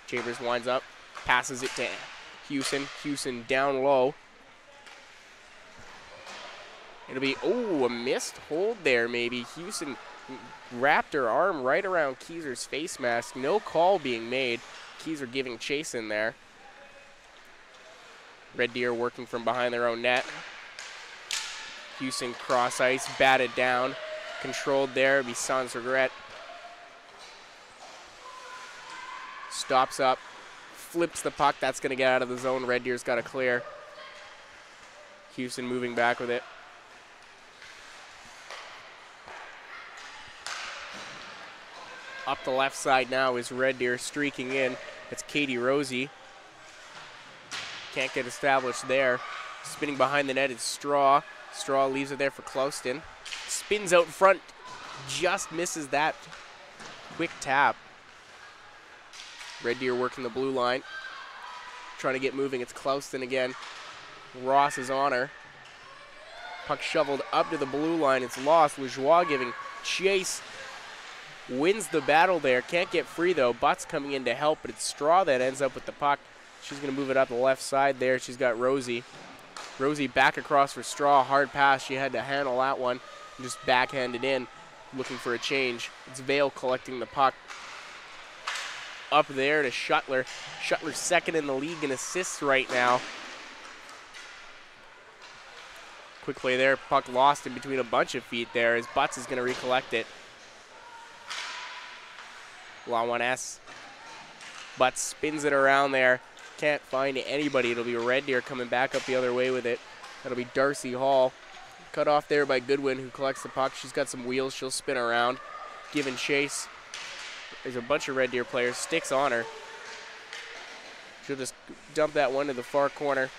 Chambers winds up, passes it to Hewson. Hewson down low. It'll be, oh, a missed hold there maybe. Hewson wrapped her arm right around Keyser's face mask. No call being made. Keyser giving chase in there. Red Deer working from behind their own net. Hewson cross ice, batted down. Controlled there, it'll be sans regret. Stops up, flips the puck. That's going to get out of the zone. Red Deer's got to clear. Hewson moving back with it. Up the left side now is Red Deer streaking in. It's Katie Rosie. Can't get established there. Spinning behind the net is Straw. Straw leaves it there for Clouston. Spins out front. Just misses that quick tap. Red Deer working the blue line. Trying to get moving. It's Clouston again. Ross is on her. Puck shoveled up to the blue line. It's lost. Lajoie giving chase. Wins the battle there. Can't get free though. Butts coming in to help, but it's Straw that ends up with the puck. She's going to move it up the left side there. She's got Rosie. Rosie back across for Straw. Hard pass. She had to handle that one. And just backhanded in, looking for a change. It's Vale collecting the puck. Up there to Shuttler. Shuttler's second in the league in assists right now. Quick play there. Puck lost in between a bunch of feet there as Butts is going to recollect it. Lawan-S. Butts spins it around there. Can't find anybody. It'll be Red Deer coming back up the other way with it. That'll be Darcy Hall. Cut off there by Goodwin, who collects the puck. She's got some wheels. She'll spin around. Giving chase. There's a bunch of Red Deer players. Sticks on her. She'll just dump that one to the far corner.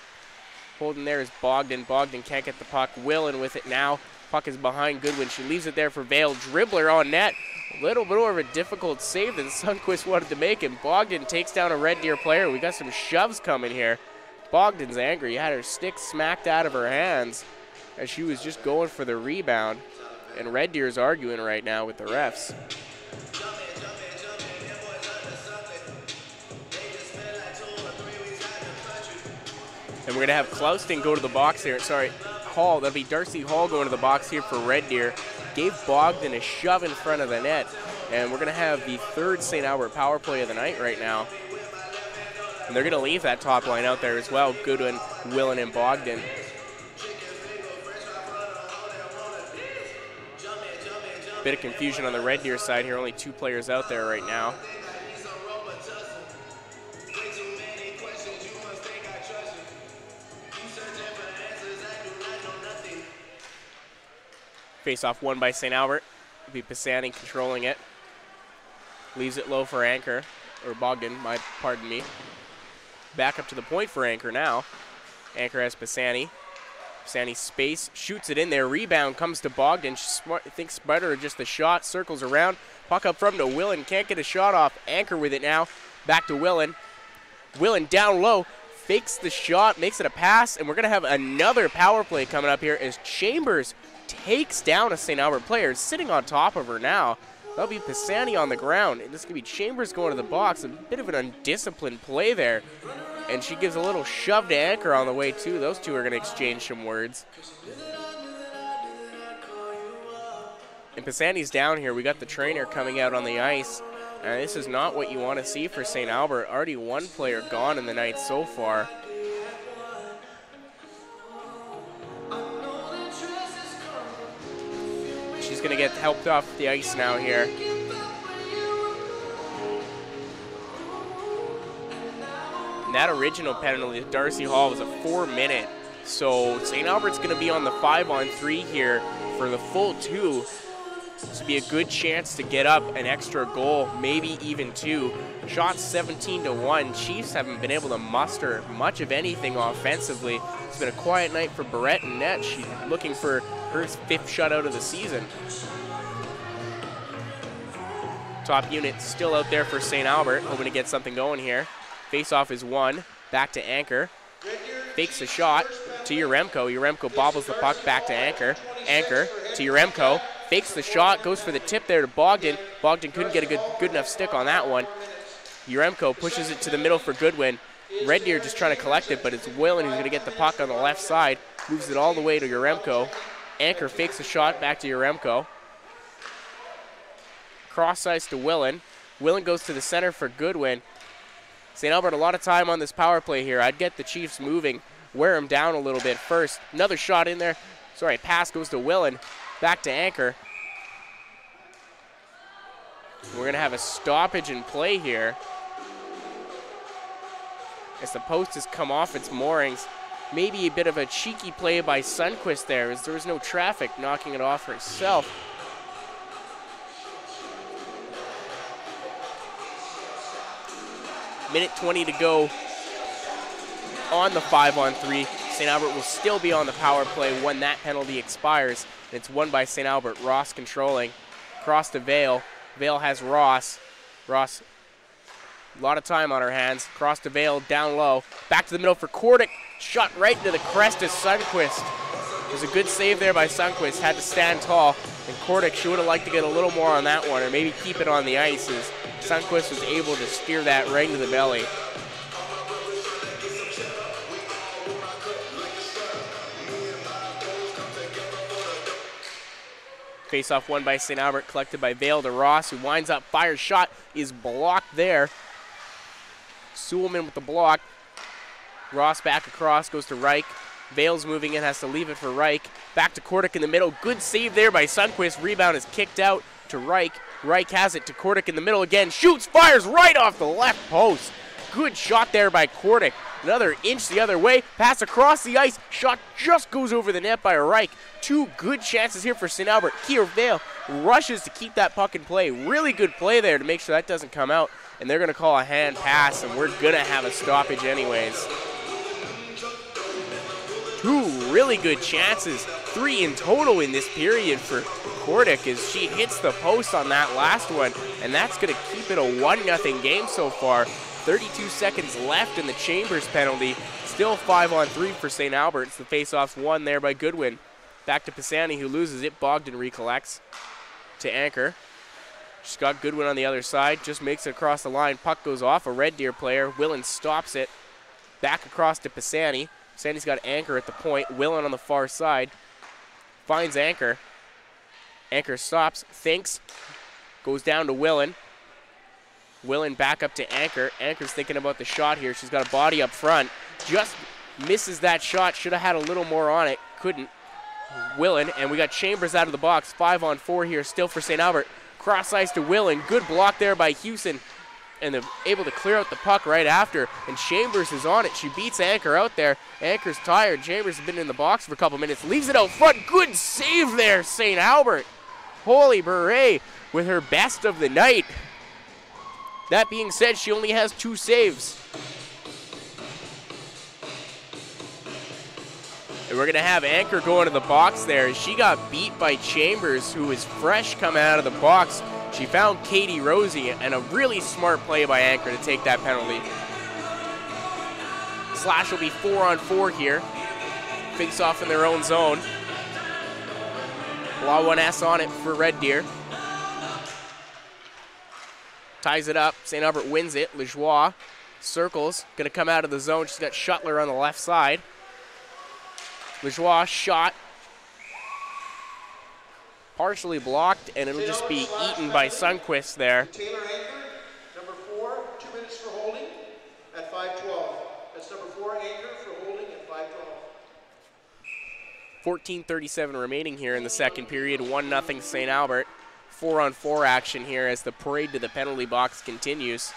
Holding there is Bogdan. Bogdan can't get the puck. Willen with it now. Puck is behind Goodwin. She leaves it there for Vale. Dribbler on net. A little bit more of a difficult save than Sundquist wanted to make, and Bogdan takes down a Red Deer player. We got some shoves coming here. Bogdan's angry. He had her stick smacked out of her hands as she was just going for the rebound. And Red Deer's arguing right now with the refs. And we're going to have Clouston go to the box here. Sorry, Hall. That'll be Darcy Hall going to the box here for Red Deer. Gave Bogdan a shove in front of the net. And we're going to have the third St. Albert power play of the night right now. And they're going to leave that top line out there as well. Goodwin, Willen, and Bogdan. Bit of confusion on the Red Deer side here. Only 2 players out there right now. Face-off won by St. Albert. It'll be Pisani controlling it. Leaves it low for Anchor, or Bogdan, pardon me. Back up to the point for Anchor now. Anchor has Pisani. Pisani space, shoots it in there. Rebound comes to Bogdan. She thinks better of just the shot, circles around. Puck up front to Willen, can't get a shot off. Anchor with it now. Back to Willen. Willen down low, fakes the shot, makes it a pass, and we're going to have another power play coming up here as Chambers takes down a St. Albert player, sitting on top of her now. That'll be Pisani on the ground. And this is going to be Chambers going to the box. A bit of an undisciplined play there. And she gives a little shove to Anchor on the way, too. Those two are going to exchange some words. And Pisani's down here. We got the trainer coming out on the ice. And this is not what you want to see for St. Albert. Already one player gone in the night so far. going to get helped off the ice now here. And that original penalty, Darcy Hall, was a 4-minute. So St. Albert's going to be on the 5-on-3 here for the full 2. This would be a good chance to get up an extra goal, maybe even 2. Shots 17-1. Chiefs haven't been able to muster much of anything offensively. It's been a quiet night for Barrett in net. She's looking for her 5th shutout of the season. Top unit still out there for St. Albert, hoping to get something going here. Face-off is won. Back to Anchor. Fakes the shot to Yaremko. Yaremko bobbles the puck back to Anchor. Anchor to Yaremko. Fakes the shot, goes for the tip there to Bogdan. Bogdan couldn't get a good enough stick on that one. Yaremko pushes it to the middle for Goodwin. Red Deer just trying to collect it, but it's Whalen who's going to get the puck on the left side. Moves it all the way to Yaremko. Anchor fakes the shot back to Yaremko. Cross ice to Whalen. Whalen goes to the center for Goodwin. St. Albert a lot of time on this power play here. I'd get the Chiefs moving, wear them down a little bit first. Another shot in there. Sorry, pass goes to Whalen. Back to Anchor. We're going to have a stoppage in play here as the post has come off its moorings. Maybe a bit of a cheeky play by Sundquist there, as there was no traffic, knocking it off herself. Minute 20 to go on the 5-on-3. St. Albert will still be on the power play when that penalty expires. It's won by St. Albert. Ross controlling. Cross to Vale. Vale has Ross. Ross, a lot of time on her hands. Cross to Vale, down low. Back to the middle for Kordick. Shot right into the crest of Sundquist. It was a good save there by Sundquist. Had to stand tall. And Kordick, she would have liked to get a little more on that one, or maybe keep it on the ice, as Sundquist was able to steer that right into the belly. Face-off won by St. Albert, collected by Vale to Ross, who winds up, fires shot, is blocked there. Suleman with the block. Ross back across, goes to Reich. Vale's moving in, has to leave it for Reich. Back to Kordick in the middle. Good save there by Sundquist. Rebound is kicked out to Reich. Reich has it to Kordick in the middle again. Shoots, fires right off the left post. Good shot there by Kordick. Another inch the other way. Pass across the ice. Shot just goes over the net by Reich. 2 good chances here for St. Albert. Here, Vale rushes to keep that puck in play. Really good play there to make sure that doesn't come out. And they're going to call a hand pass, and we're going to have a stoppage anyways. 2 really good chances. 3 in total in this period for Kordick as she hits the post on that last one. And that's going to keep it a 1-0 game so far. 32 seconds left in the Chambers penalty. Still 5-on-3 for St. Albert's. The faceoff's won there by Goodwin. Back to Pisani, who loses it. Bogdan recollects to Anchor. She's got Goodwin on the other side. Just makes it across the line. Puck goes off. A Red Deer player. Willen stops it. Back across to Pisani. Pisani's got Anchor at the point. Willen on the far side. Finds Anchor. Anchor stops. Thinks. Goes down to Willen. Willen back up to Anchor. Anchor's thinking about the shot here. She's got a body up front. Just misses that shot. Should have had a little more on it. Couldn't. Willen, and we got Chambers out of the box. 5-on-4 here still for St. Albert. Cross ice to Willen. Good block there by Hewson. And they're able to clear out the puck right after. And Chambers is on it. She beats Anchor out there. Anchor's tired. Chambers has been in the box for a couple minutes. Leaves it out front. Good save there, St. Albert. Holy beret with her best of the night. That being said, she only has 2 saves. And we're going to have Anchor go into the box there. She got beat by Chambers, who is fresh coming out of the box. She found Katie Rosie, and a really smart play by Anchor to take that penalty. Slash will be 4-on-4 here. Face off in their own zone. Law 1S on it for Red Deer. Ties it up. St. Albert wins it. Lejoie circles. Going to come out of the zone. She's got Shuttler on the left side. Lejoie shot. Partially blocked, and it'll just be eaten by Sundquist there. Taylor Anchor, number 4, 2 minutes for holding at 5:12. That's number 4 Anchor for holding at 5:12. 14:37 remaining here in the second period. 1-0 St. Albert. 4-on-4 action here as the parade to the penalty box continues.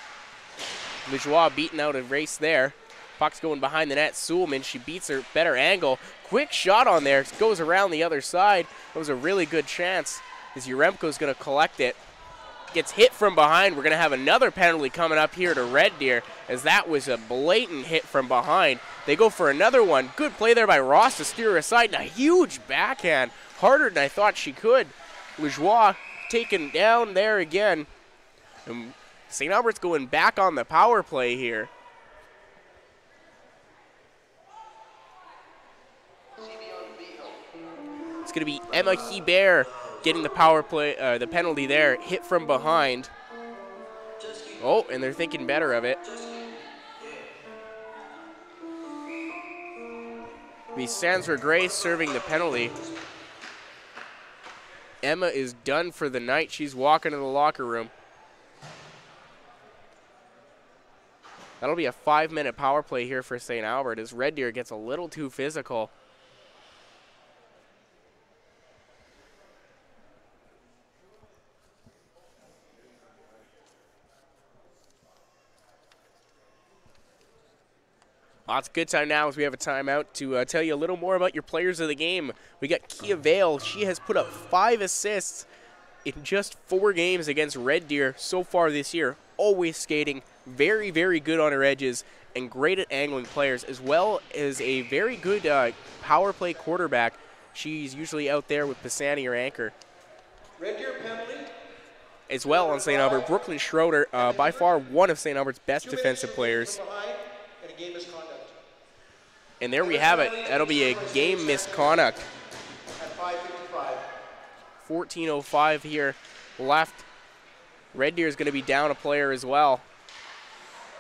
Lajoie beating out a race there. Puck's going behind the net. Suleman, she beats her, better angle. Quick shot on there, goes around the other side. That was a really good chance as Yaremko's going to collect it. Gets hit from behind. We're going to have another penalty coming up here to Red Deer as that was a blatant hit from behind. They go for another one. Good play there by Ross to steer her aside, and a huge backhand. Harder than I thought she could. Lajoie taken down there again. And St. Albert's going back on the power play here. It's going to be Emma Hebert getting the power play, the penalty there. Hit from behind. Oh, and they're thinking better of it. Be Sandra Gray serving the penalty. Emma is done for the night. She's walking to the locker room. That'll be a 5-minute power play here for St. Albert as Red Deer gets a little too physical. Well, it's a good time now as we have a timeout to tell you a little more about your players of the game. We got Kia Vale. She has put up 5 assists in just 4 games against Red Deer so far this year. Always skating, very, very good on her edges, and great at angling players, as well as a very good power play quarterback. She's usually out there with Pisani, her anchor. Red Deer penalty. As well on St. Albert, Brooklyn Schroeder, by far one of St. Albert's best defensive players. And a game misconduct. And there we have it. That'll be a game misconduct. At 5:55. 14:05 here left. Red Deer is going to be down a player as well.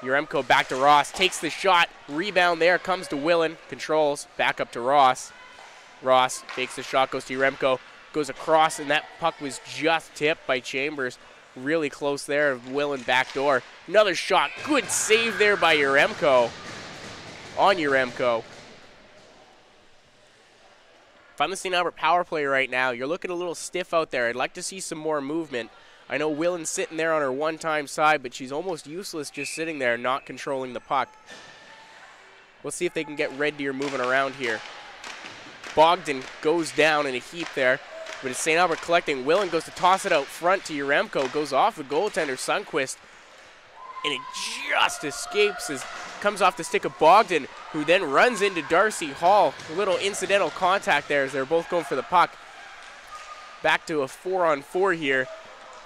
Yaremko back to Ross, takes the shot, rebound there, comes to Willen, controls, back up to Ross. Ross takes the shot, goes to Yaremko, goes across, and that puck was just tipped by Chambers. Really close there, Willen backdoor. Another shot, good save there by Yaremko. On Yaremko. If I'm the St. Albert power play right now, you're looking a little stiff out there. I'd like to see some more movement. I know Willen's sitting there on her one-time side, but she's almost useless just sitting there not controlling the puck. We'll see if they can get Red Deer moving around here. Bogdan goes down in a heap there, but it's St. Albert collecting. Willen goes to toss it out front to Yaremko, goes off the goaltender Sundquist, and it just escapes as comes off the stick of Bogdan, who then runs into Darcy Hall. A little incidental contact there as they're both going for the puck. Back to a 4-on-4 here,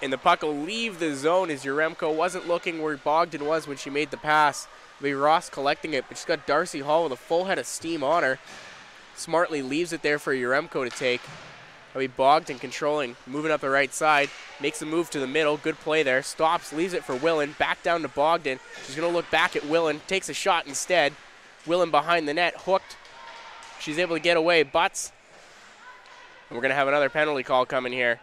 and the puck will leave the zone as Yaremko wasn't looking where Bogdan was when she made the pass. It'll be Ross collecting it, but she's got Darcy Hall with a full head of steam on her. Smartly leaves it there for Yaremko to take. That'll be Bogdan controlling, moving up the right side, makes a move to the middle, good play there, stops, leaves it for Willen, back down to Bogdan. She's going to look back at Willen, takes a shot instead. Willen behind the net, hooked. She's able to get away, butts. And we're going to have another penalty call coming here.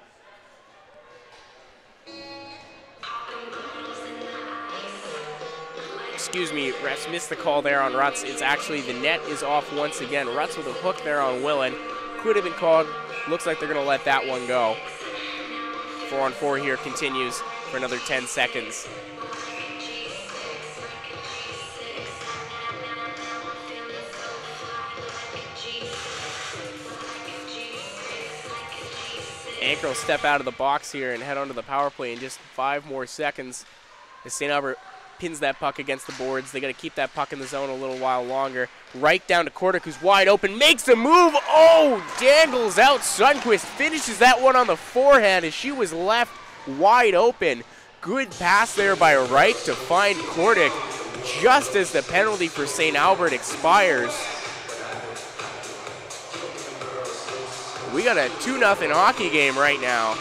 Excuse me, refs missed the call there on Rutz. It's actually the net is off once again. Rutz with a hook there on Willen. Could have been called. Looks like they're going to let that one go. 4-on-4 here continues for another 10 seconds. Anchor will step out of the box here and head onto the power play in just 5 more seconds as St. Albert pins that puck against the boards. They got to keep that puck in the zone a little while longer. Right down to Kordick, who's wide open, makes a move. Oh, dangles out. Sundquist finishes that one on the forehand as she was left wide open. Good pass there by Reich to find Kordick just as the penalty for St. Albert expires. We got a 2-0 hockey game right now.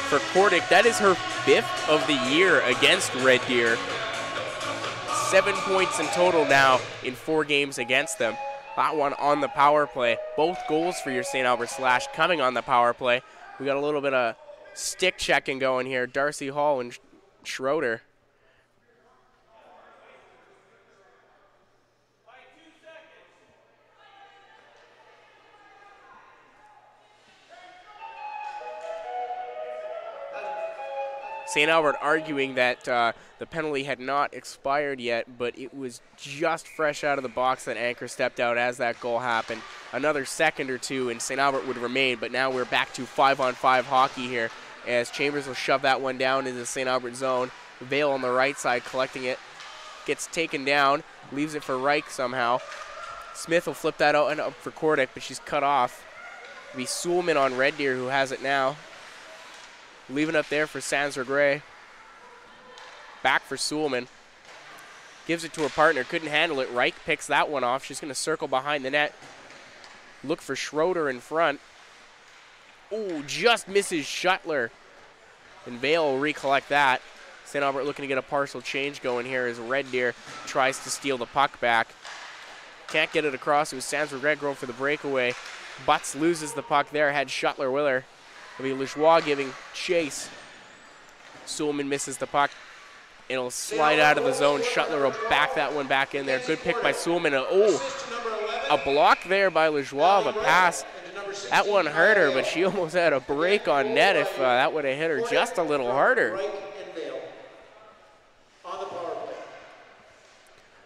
For Kordick, that is her 5th of the year against Red Deer. 7 points in total now in 4 games against them. That one on the power play. Both goals for your St. Albert Slash coming on the power play. We got a little bit of stick checking going here. Darcy Hall and Schroeder. St. Albert arguing that the penalty had not expired yet, but it was just fresh out of the box that Anchor stepped out as that goal happened. Another second or two, and St. Albert would remain, but now we're back to 5-on-5 hockey here as Chambers will shove that one down into the St. Albert zone. Vale on the right side collecting it. Gets taken down, leaves it for Reich somehow. Smith will flip that out and up for Kordick, but she's cut off. It'll be Suleman on Red Deer who has it now. Leaving up there for Sans-Regret. Back for Suleman. Gives it to her partner, couldn't handle it. Reich picks that one off. She's going to circle behind the net. Look for Schroeder in front. Ooh, just misses Shuttler. And Vale will recollect that. St. Albert looking to get a partial change going here as Red Deer tries to steal the puck back. Can't get it across. It was Sans-Regret going for the breakaway. Butts loses the puck there. Had Shuttler with her. It'll be Lejoie giving chase. Suleman misses the puck. It'll slide out of the zone. Shuttler will back that one back in there. Good pick by Suleman. Oh, a block there by Lejoie. A pass. That one hurt her, but she almost had a break on net if that would have hit her just a little harder.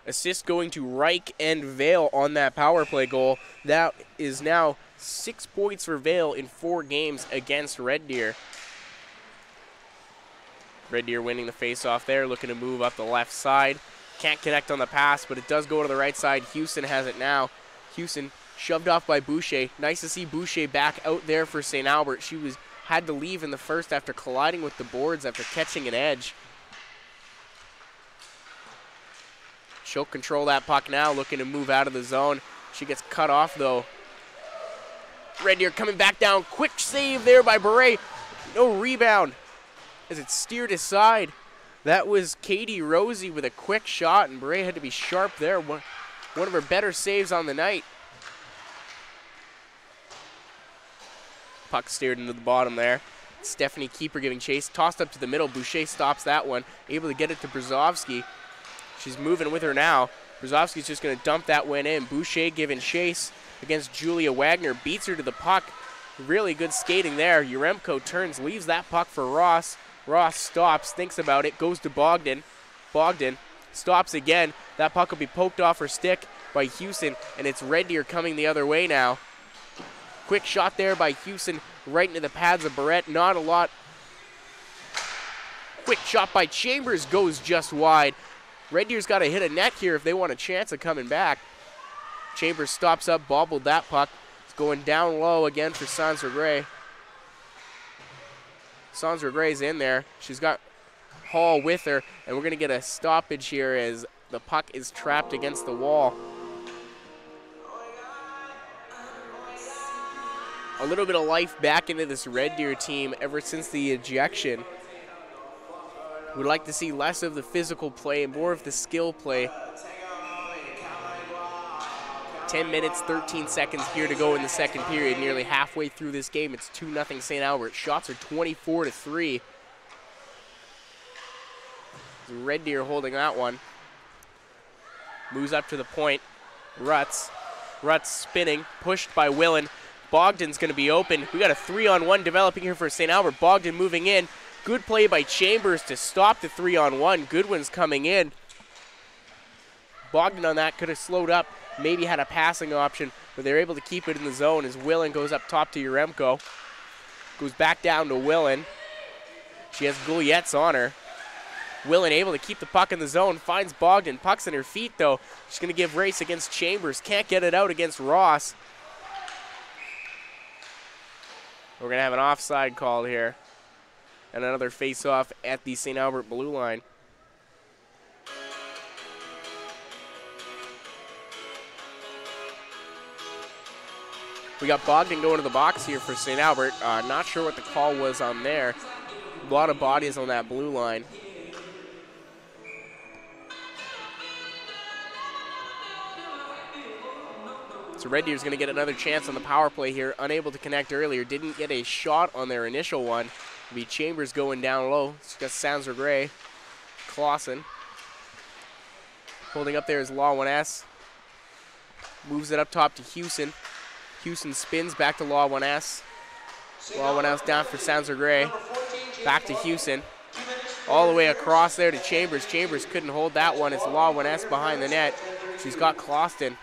Assist going to Reich and Vale on that power play goal. That is now 6 points for Vale in 4 games against Red Deer. Red Deer winning the face-off there, looking to move up the left side. Can't connect on the pass, but it does go to the right side. Houston has it now. Houston shoved off by Boucher. Nice to see Boucher back out there for St. Albert. She had to leave in the first after colliding with the boards after catching an edge. She'll control that puck now, looking to move out of the zone. She gets cut off, though. Red Deer coming back down. Quick save there by Beret. No rebound as it steered aside. That was Katie Rosie with a quick shot, and Beret had to be sharp there. One of her better saves on the night. Puck steered into the bottom there. Stephanie Keeper giving chase. Tossed up to the middle. Boucher stops that one. Able to get it to Brzezowski. She's moving with her now. Brzezowski's just going to dump that one in. Boucher giving chase against Julia Wagner. Beats her to the puck. Really good skating there. Uremko turns, leaves that puck for Ross. Ross stops, thinks about it, goes to Bogdan. Bogdan stops again. That puck will be poked off her stick by Houston, and it's Red Deer coming the other way now. Quick shot there by Houston right into the pads of Barrett. Not a lot. Quick shot by Chambers goes just wide. Red Deer's got to hit a net here if they want a chance of coming back. Chambers stops up, bobbled that puck. It's going down low again for Sans-Regret. Sans-Regret's in there. She's got Hall with her, and we're going to get a stoppage here as the puck is trapped against the wall. A little bit of life back into this Red Deer team ever since the ejection. We'd like to see less of the physical play and more of the skill play. 10 minutes, 13 seconds here to go in the second period. Nearly halfway through this game, it's 2-0 St. Albert. Shots are 24-3. Red Deer holding that one. Moves up to the point. Rutz spinning, pushed by Willen. Bogdan's going to be open. We got a 3-on-1 developing here for St. Albert. Bogdan moving in. Good play by Chambers to stop the 3-on-1. Goodwin's coming in. Bogdan on that could have slowed up, maybe had a passing option, but they're able to keep it in the zone as Willen goes up top to Uremko. Goes back down to Willen. She has Gouliet's on her. Willen able to keep the puck in the zone, finds Bogdan. Puck's in her feet, though. She's going to give race against Chambers. Can't get it out against Ross. We're going to have an offside call here. And another face-off at the St. Albert blue line. We got Bogdan going to the box here for St. Albert. Not sure what the call was on there. A lot of bodies on that blue line. So Red Deer's going to get another chance on the power play here. Unable to connect earlier. Didn't get a shot on their initial one. It'll be Chambers going down low. It's got Sans-Regret. Clausen. Holding up there is Law 1S. Moves it up top to Houston. Houston spins back to Law 1S. Law 1S down for Sans-Regret. Back to Houston. all the way across there to Chambers. Chambers couldn't hold that one. It's Law 1S behind the net. She's got Clauston.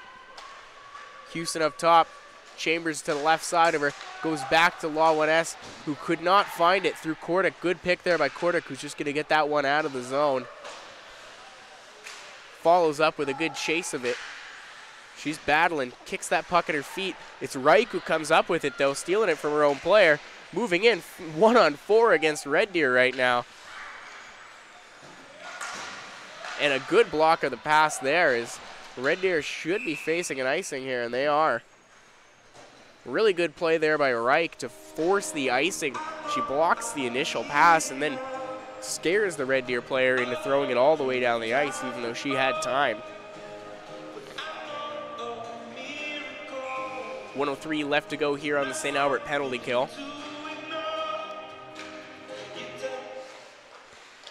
Houston up top. Chambers to the left side of her. Goes back to Law 1S, who could not find it through Kordic. Good pick there by Kordic, who's just going to get that one out of the zone. Follows up with a good chase of it. She's battling, kicks that puck at her feet. It's Reich who comes up with it, though, stealing it from her own player. Moving in 1-on-4 against Red Deer right now. And a good block of the pass there is Red Deer should be facing an icing here, and they are. Really good play there by Reich to force the icing. She blocks the initial pass and then scares the Red Deer player into throwing it all the way down the ice, even though she had time. 1:03 left to go here on the St. Albert penalty kill.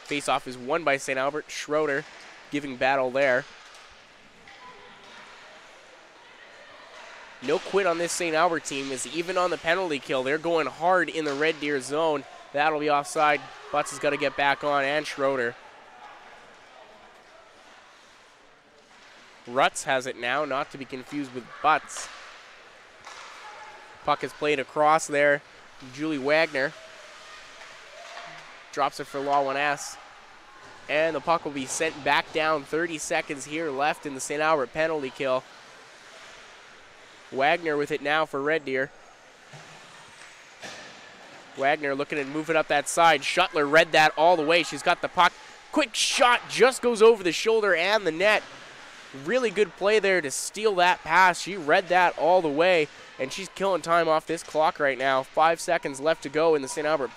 Face-off is won by St. Albert. Schroeder giving battle there. No quit on this St. Albert team, is even on the penalty kill. They're going hard in the Red Deer zone. That'll be offside. Butts has got to get back on, and Schroeder. Rutz has it now, not to be confused with Butts. Puck is played across there. Julie Wagner drops it for Law 1S. And the puck will be sent back down. 30 seconds here left in the St. Albert penalty kill. Wagner with it now for Red Deer. Wagner looking to move it up that side. Shuttler read that all the way. She's got the puck. Quick shot, just goes over the shoulder and the net. Really good play there to steal that pass. She read that all the way, and she's killing time off this clock right now. 5 seconds left to go in the St. Albert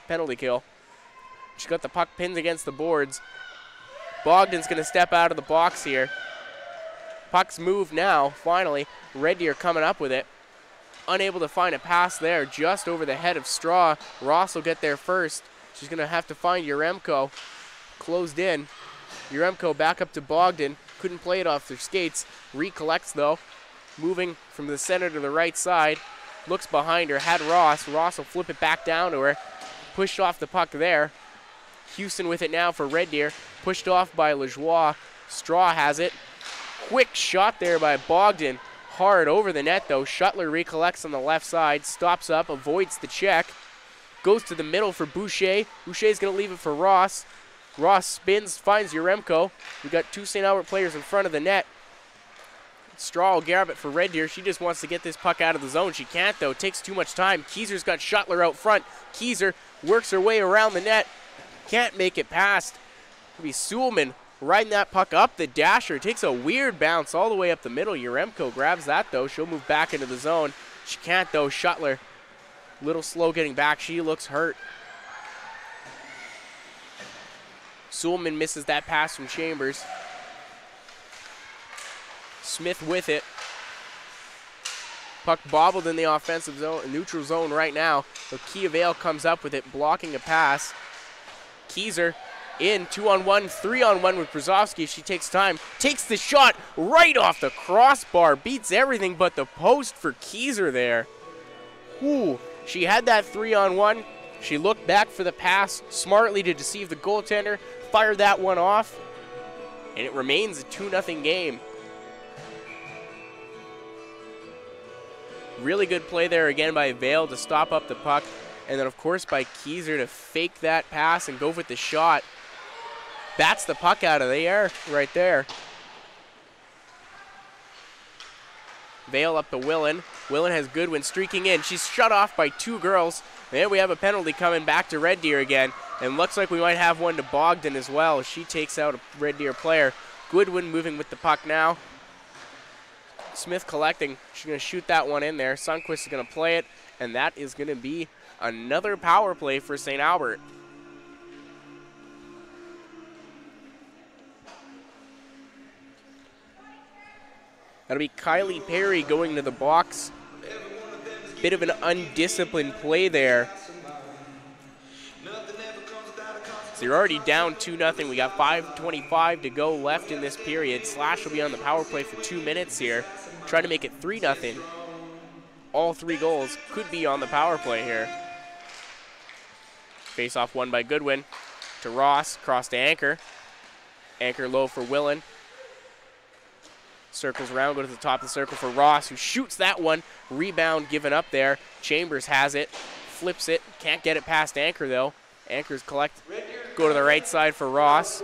penalty kill. She's got the puck pinned against the boards. Bogdan's going to step out of the box here. Puck's moved now, finally. Red Deer coming up with it. Unable to find a pass there, just over the head of Straw. Ross will get there first. She's going to have to find Yaremko. Closed in. Yaremko back up to Bogdan. Couldn't play it off their skates. Recollects, though. Moving from the center to the right side. Looks behind her, had Ross. Ross will flip it back down to her. Pushed off the puck there. Houston with it now for Red Deer. Pushed off by Lajoie. Straw has it. Quick shot there by Bogdan. Hard over the net, though. Shuttler recollects on the left side. Stops up, avoids the check. Goes to the middle for Boucher. Boucher's going to leave it for Ross. Ross spins, finds Yaremko. We got two St. Albert players in front of the net. Straw will grab it for Red Deer. She just wants to get this puck out of the zone. She can't, though. Takes too much time. Keyser's got Shuttler out front. Keyser works her way around the net. Can't make it past. It'll be Suhlman riding that puck up the dasher. Takes a weird bounce all the way up the middle. Yaremko grabs that, though. She'll move back into the zone. She can't, though. Shuttler, little slow getting back. She looks hurt. Suhlman misses that pass from Chambers. Smith with it. Puck bobbled in the offensive zone, neutral zone right now. So Kiavale comes up with it, blocking a pass. Keyser in 2-on-1, 3-on-1 with Brzozowski. She takes time, takes the shot right off the crossbar, beats everything but the post for Keyser there. Ooh, she had that 3-on-1. She looked back for the pass smartly to deceive the goaltender, fired that one off, and it remains a 2-0 game. Really good play there again by Vale to stop up the puck. And then, of course, by Keyser to fake that pass and go with the shot. Bats the puck out of the air right there. Vale up to Willen. Willen has Goodwin streaking in. She's shut off by two girls. And we have a penalty coming back to Red Deer again. And looks like we might have one to Bogdan as well. She takes out a Red Deer player. Goodwin moving with the puck now. Smith collecting. She's going to shoot that one in there. Sundquist is going to play it. And that is going to be another power play for St. Albert. That'll be Kylie Perry going to the box. Bit of an undisciplined play there. So you're already down 2-0. We got 5:25 to go left in this period. Slash will be on the power play for 2 minutes here. Trying to make it 3-0. All three goals could be on the power play here. Face-off won by Goodwin. to Ross, cross to Anchor. Anchor low for Willen. Circles around, go to the top of the circle for Ross, who shoots that one. Rebound given up there. Chambers has it, flips it, can't get it past Anchor though. Anchor's collect, go to the right side for Ross.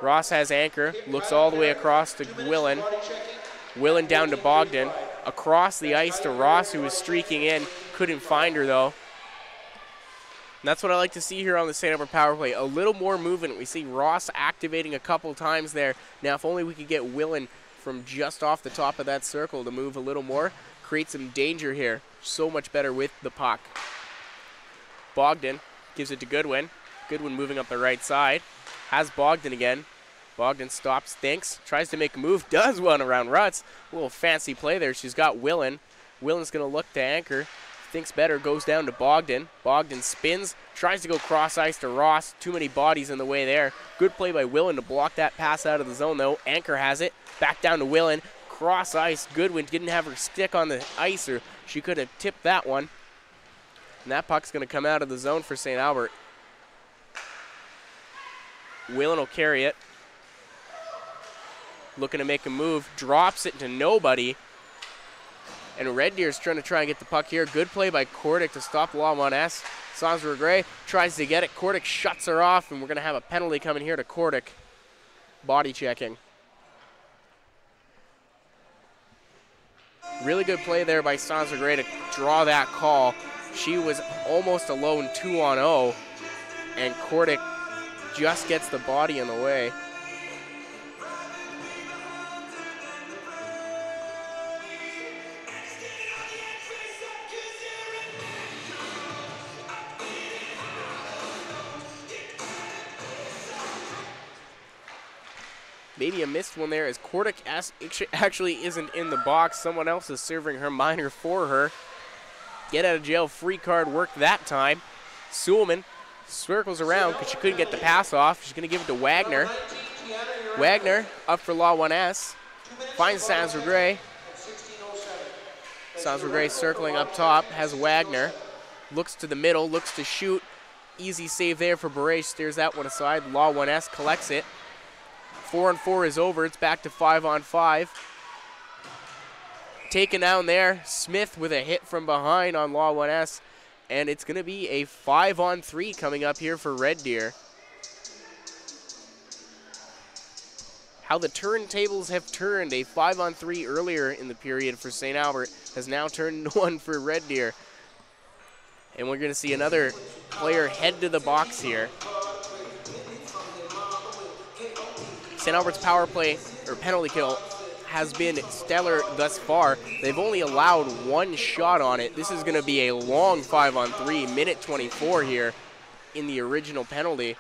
Ross has Anchor, looks all the way across to Willen. Willen down to Bogdan, across the ice to Ross, who was streaking in. Couldn't find her though. And that's what I like to see here on the St. Albert power play. A little more movement. We see Ross activating a couple times there. Now if only we could get Willen from just off the top of that circle to move a little more, create some danger here. So much better with the puck. Bogdan gives it to Goodwin. Goodwin moving up the right side. Has Bogdan again. Bogdan stops, thinks, tries to make a move, does one around Rutz. A little fancy play there. She's got Willen. Willen's going to look to Anchor. Thinks better, goes down to Bogdan. Bogdan spins, tries to go cross ice to Ross. Too many bodies in the way there. Good play by Willen to block that pass out of the zone though. Anchor has it. Back down to Willen. Cross ice. Goodwin didn't have her stick on the ice, or she could have tipped that one. And that puck's going to come out of the zone for St. Albert. Willen will carry it. Looking to make a move. Drops it to nobody. And Red Deer's trying to get the puck here. Good play by Kordic to stop Law 1S. Sandra Gray tries to get it. Kordic shuts her off, and we're going to have a penalty coming here to Kordic. Body checking. Really good play there by Sandra Gray to draw that call. She was almost alone 2-on-0, and Kordic just gets the body in the way. Maybe a missed one there as Kordic actually isn't in the box. Someone else is serving her minor for her. Get out of jail free card worked that time. Suleman circles around because she couldn't get the pass off. She's going to give it to Wagner. Wagner up for Law 1S. Finds Sandra Gray. Sandra Gray circling up top. Has Wagner. Looks to the middle. Looks to shoot. Easy save there for Beret. Steers that one aside. Law 1S collects it. 4-on-4 is over. It's back to 5-on-5. Taken down there. Smith with a hit from behind on Law 1S. And it's going to be a 5-on-3 coming up here for Red Deer. How the turntables have turned. A 5-on-3 earlier in the period for St. Albert has now turned one for Red Deer. And we're going to see another player head to the box here. St. Albert's power play, or penalty kill, has been stellar thus far. They've only allowed one shot on it. This is going to be a long 5-on-3, minute 24 here in the original penalty.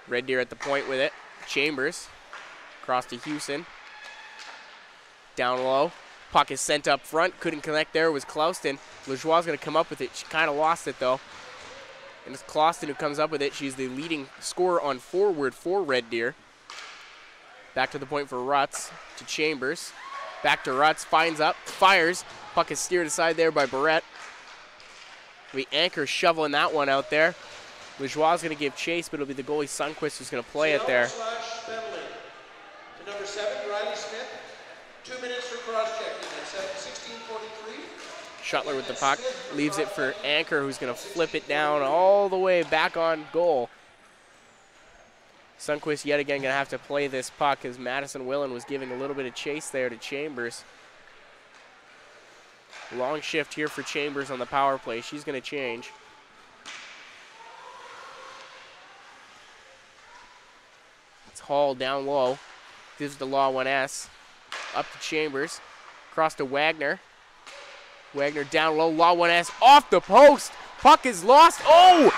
Red Deer at the point with it. Chambers, across to Houston. Down low. Puck is sent up front. Couldn't connect there. It was Clouston. Lajoie going to come up with it. She kind of lost it, though. And it's Clouston who comes up with it. She's the leading scorer on forward for Red Deer. Back to the point for Rutz, to Chambers. Back to Rutz, finds up, fires. Puck is steered aside there by Barrett. The Anchor shoveling that one out there. Lajoie's going to give chase, but it'll be the goalie Sundquist who's going to play it there. To number 7, Riley Smith. 2 minutes for cross-checking at 16:43. Shuttler with the puck, leaves it for Anchor, who's going to flip it down all the way back on goal. Sundquist yet again going to have to play this puck as Madison Willen was giving a little bit of chase there to Chambers. Long shift here for Chambers on the power play. She's going to change. It's Hall down low. Gives the Law 1S. Up to Chambers. Across to Wagner. Wagner down low. Law 1S off the post. Puck is lost. Oh!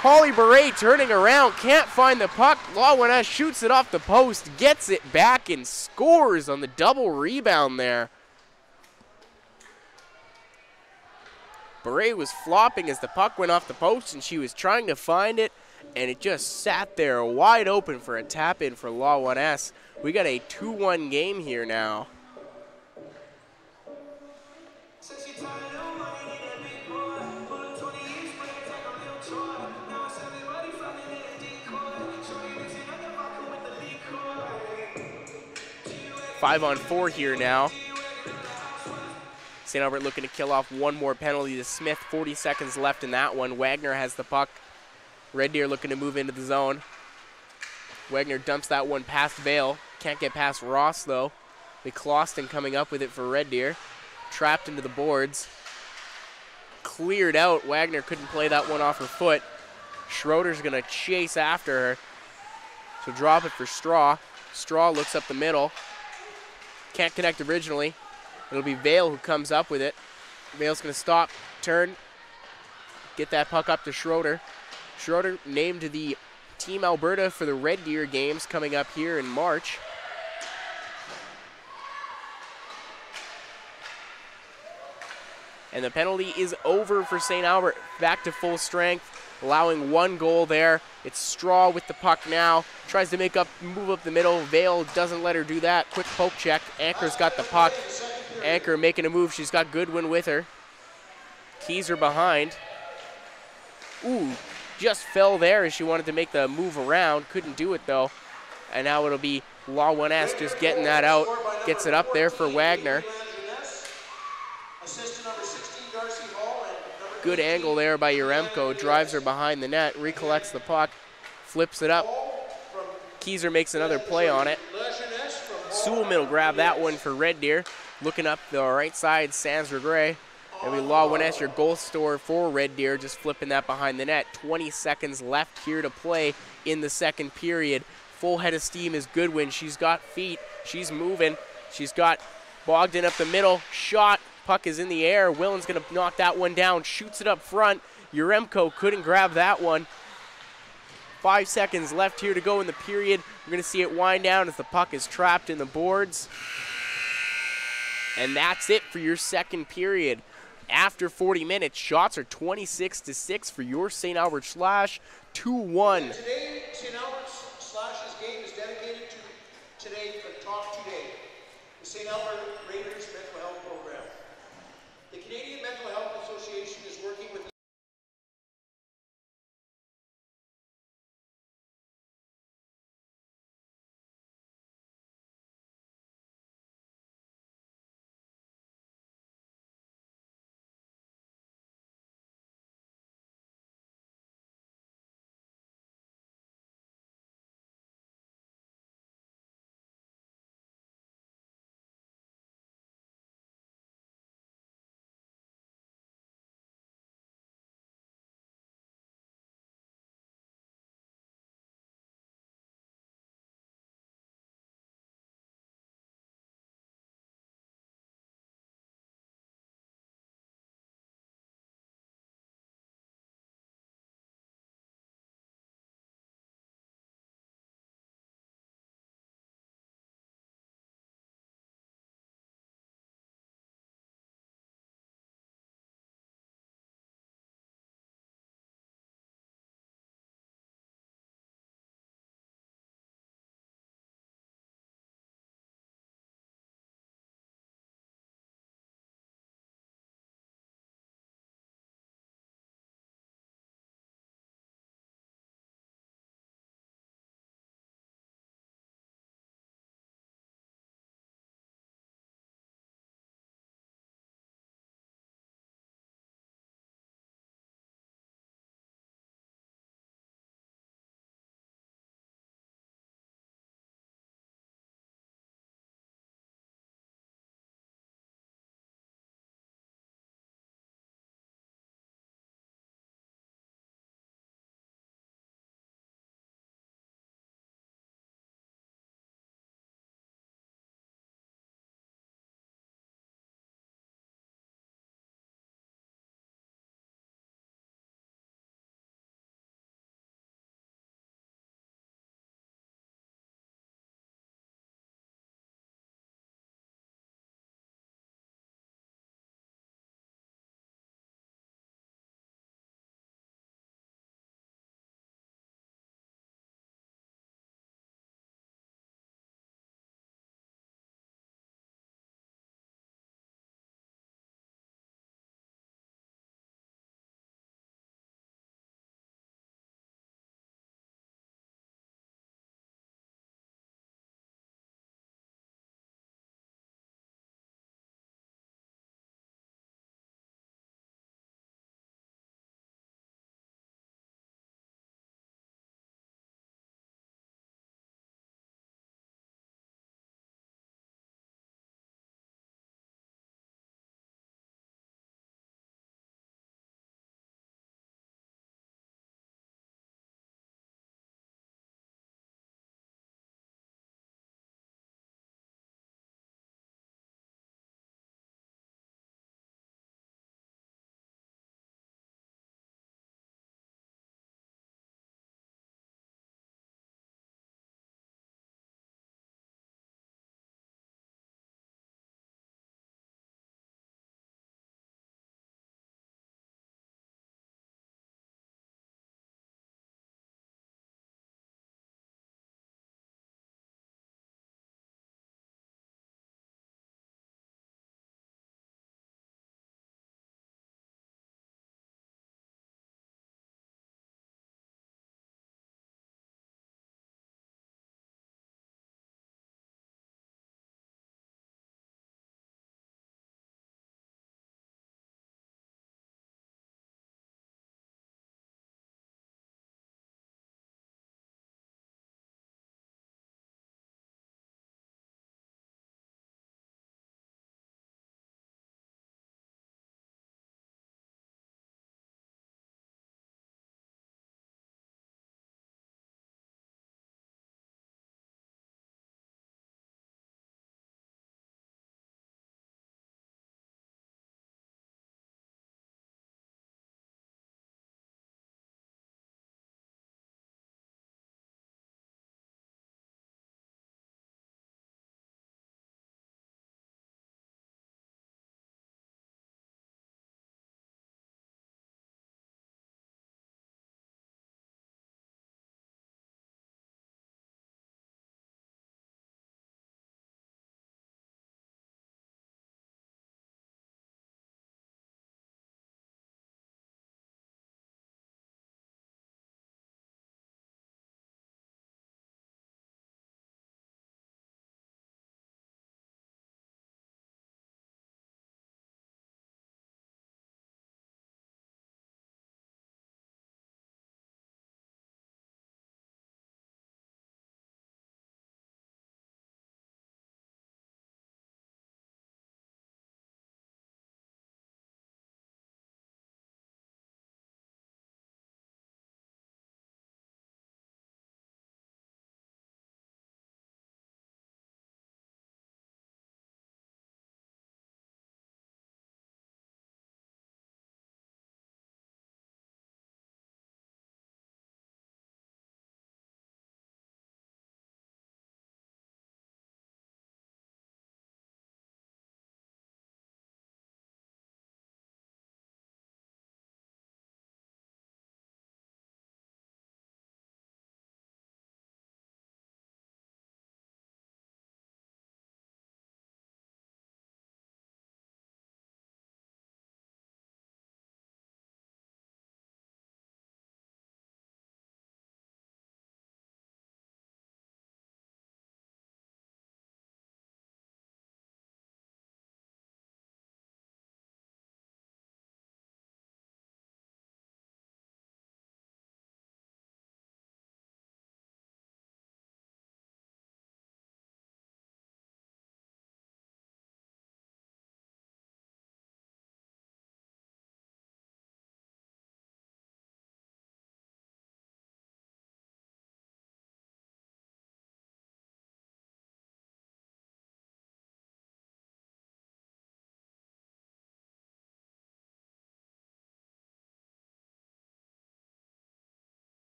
Holly Beret turning around. Can't find the puck. Law 1S shoots it off the post. Gets it back and scores on the double rebound there. Beret was flopping as the puck went off the post, and she was trying to find it, and it just sat there wide open for a tap-in for Law 1S. We got a 2-1 game here now. 5-on-4 here now. St. Albert looking to kill off one more penalty to Smith. 40 seconds left in that one. Wagner has the puck. Red Deer looking to move into the zone. Wagner dumps that one past Vale. Can't get past Ross, though. McCloston coming up with it for Red Deer. Trapped into the boards. Cleared out. Wagner couldn't play that one off her foot. Schroeder's going to chase after her. So drop it for Straw. Straw looks up the middle. Can't connect originally. It'll be Vale who comes up with it. Vale's going to stop, turn, get that puck up to Schroeder. Schroeder named to the Team Alberta for the Red Deer games coming up here in March. And the penalty is over for St. Albert. Back to full strength, allowing one goal there. It's Straw with the puck now. Tries to move up the middle. Vale doesn't let her do that. Quick poke check. Anchor's got the puck. Anchor making a move. She's got Goodwin with her. Keyser behind. Ooh, just fell there as she wanted to make the move around. Couldn't do it, though. And now it'll be Law 1S just getting that out. Gets it up there for Wagner. Good angle there by Yaremko. Drives her behind the net. Recollects the puck. Flips it up. Keyser makes another play on it. Sewell will grab that one for Red Deer. Looking up the right side, Sans Regret. And we Law 1S, your goal scorer for Red Deer, just flipping that behind the net. 20 seconds left here to play in the second period. Full head of steam is Goodwin. She's got feet. She's moving. She's got Bogdan up the middle. Shot. Puck is in the air. Willen's going to knock that one down. Shoots it up front. Yaremko couldn't grab that one. 5 seconds left here to go in the period. We're going to see it wind down as the puck is trapped in the boards. And that's it for your second period. After 40 minutes, shots are 26-6 for your St. Albert Slash, 2-1. Today, St. Albert Slash's game is dedicated to today for the top today, the St. Albert Raiders Mental Health Program. The Canadian Mental Health Association is working with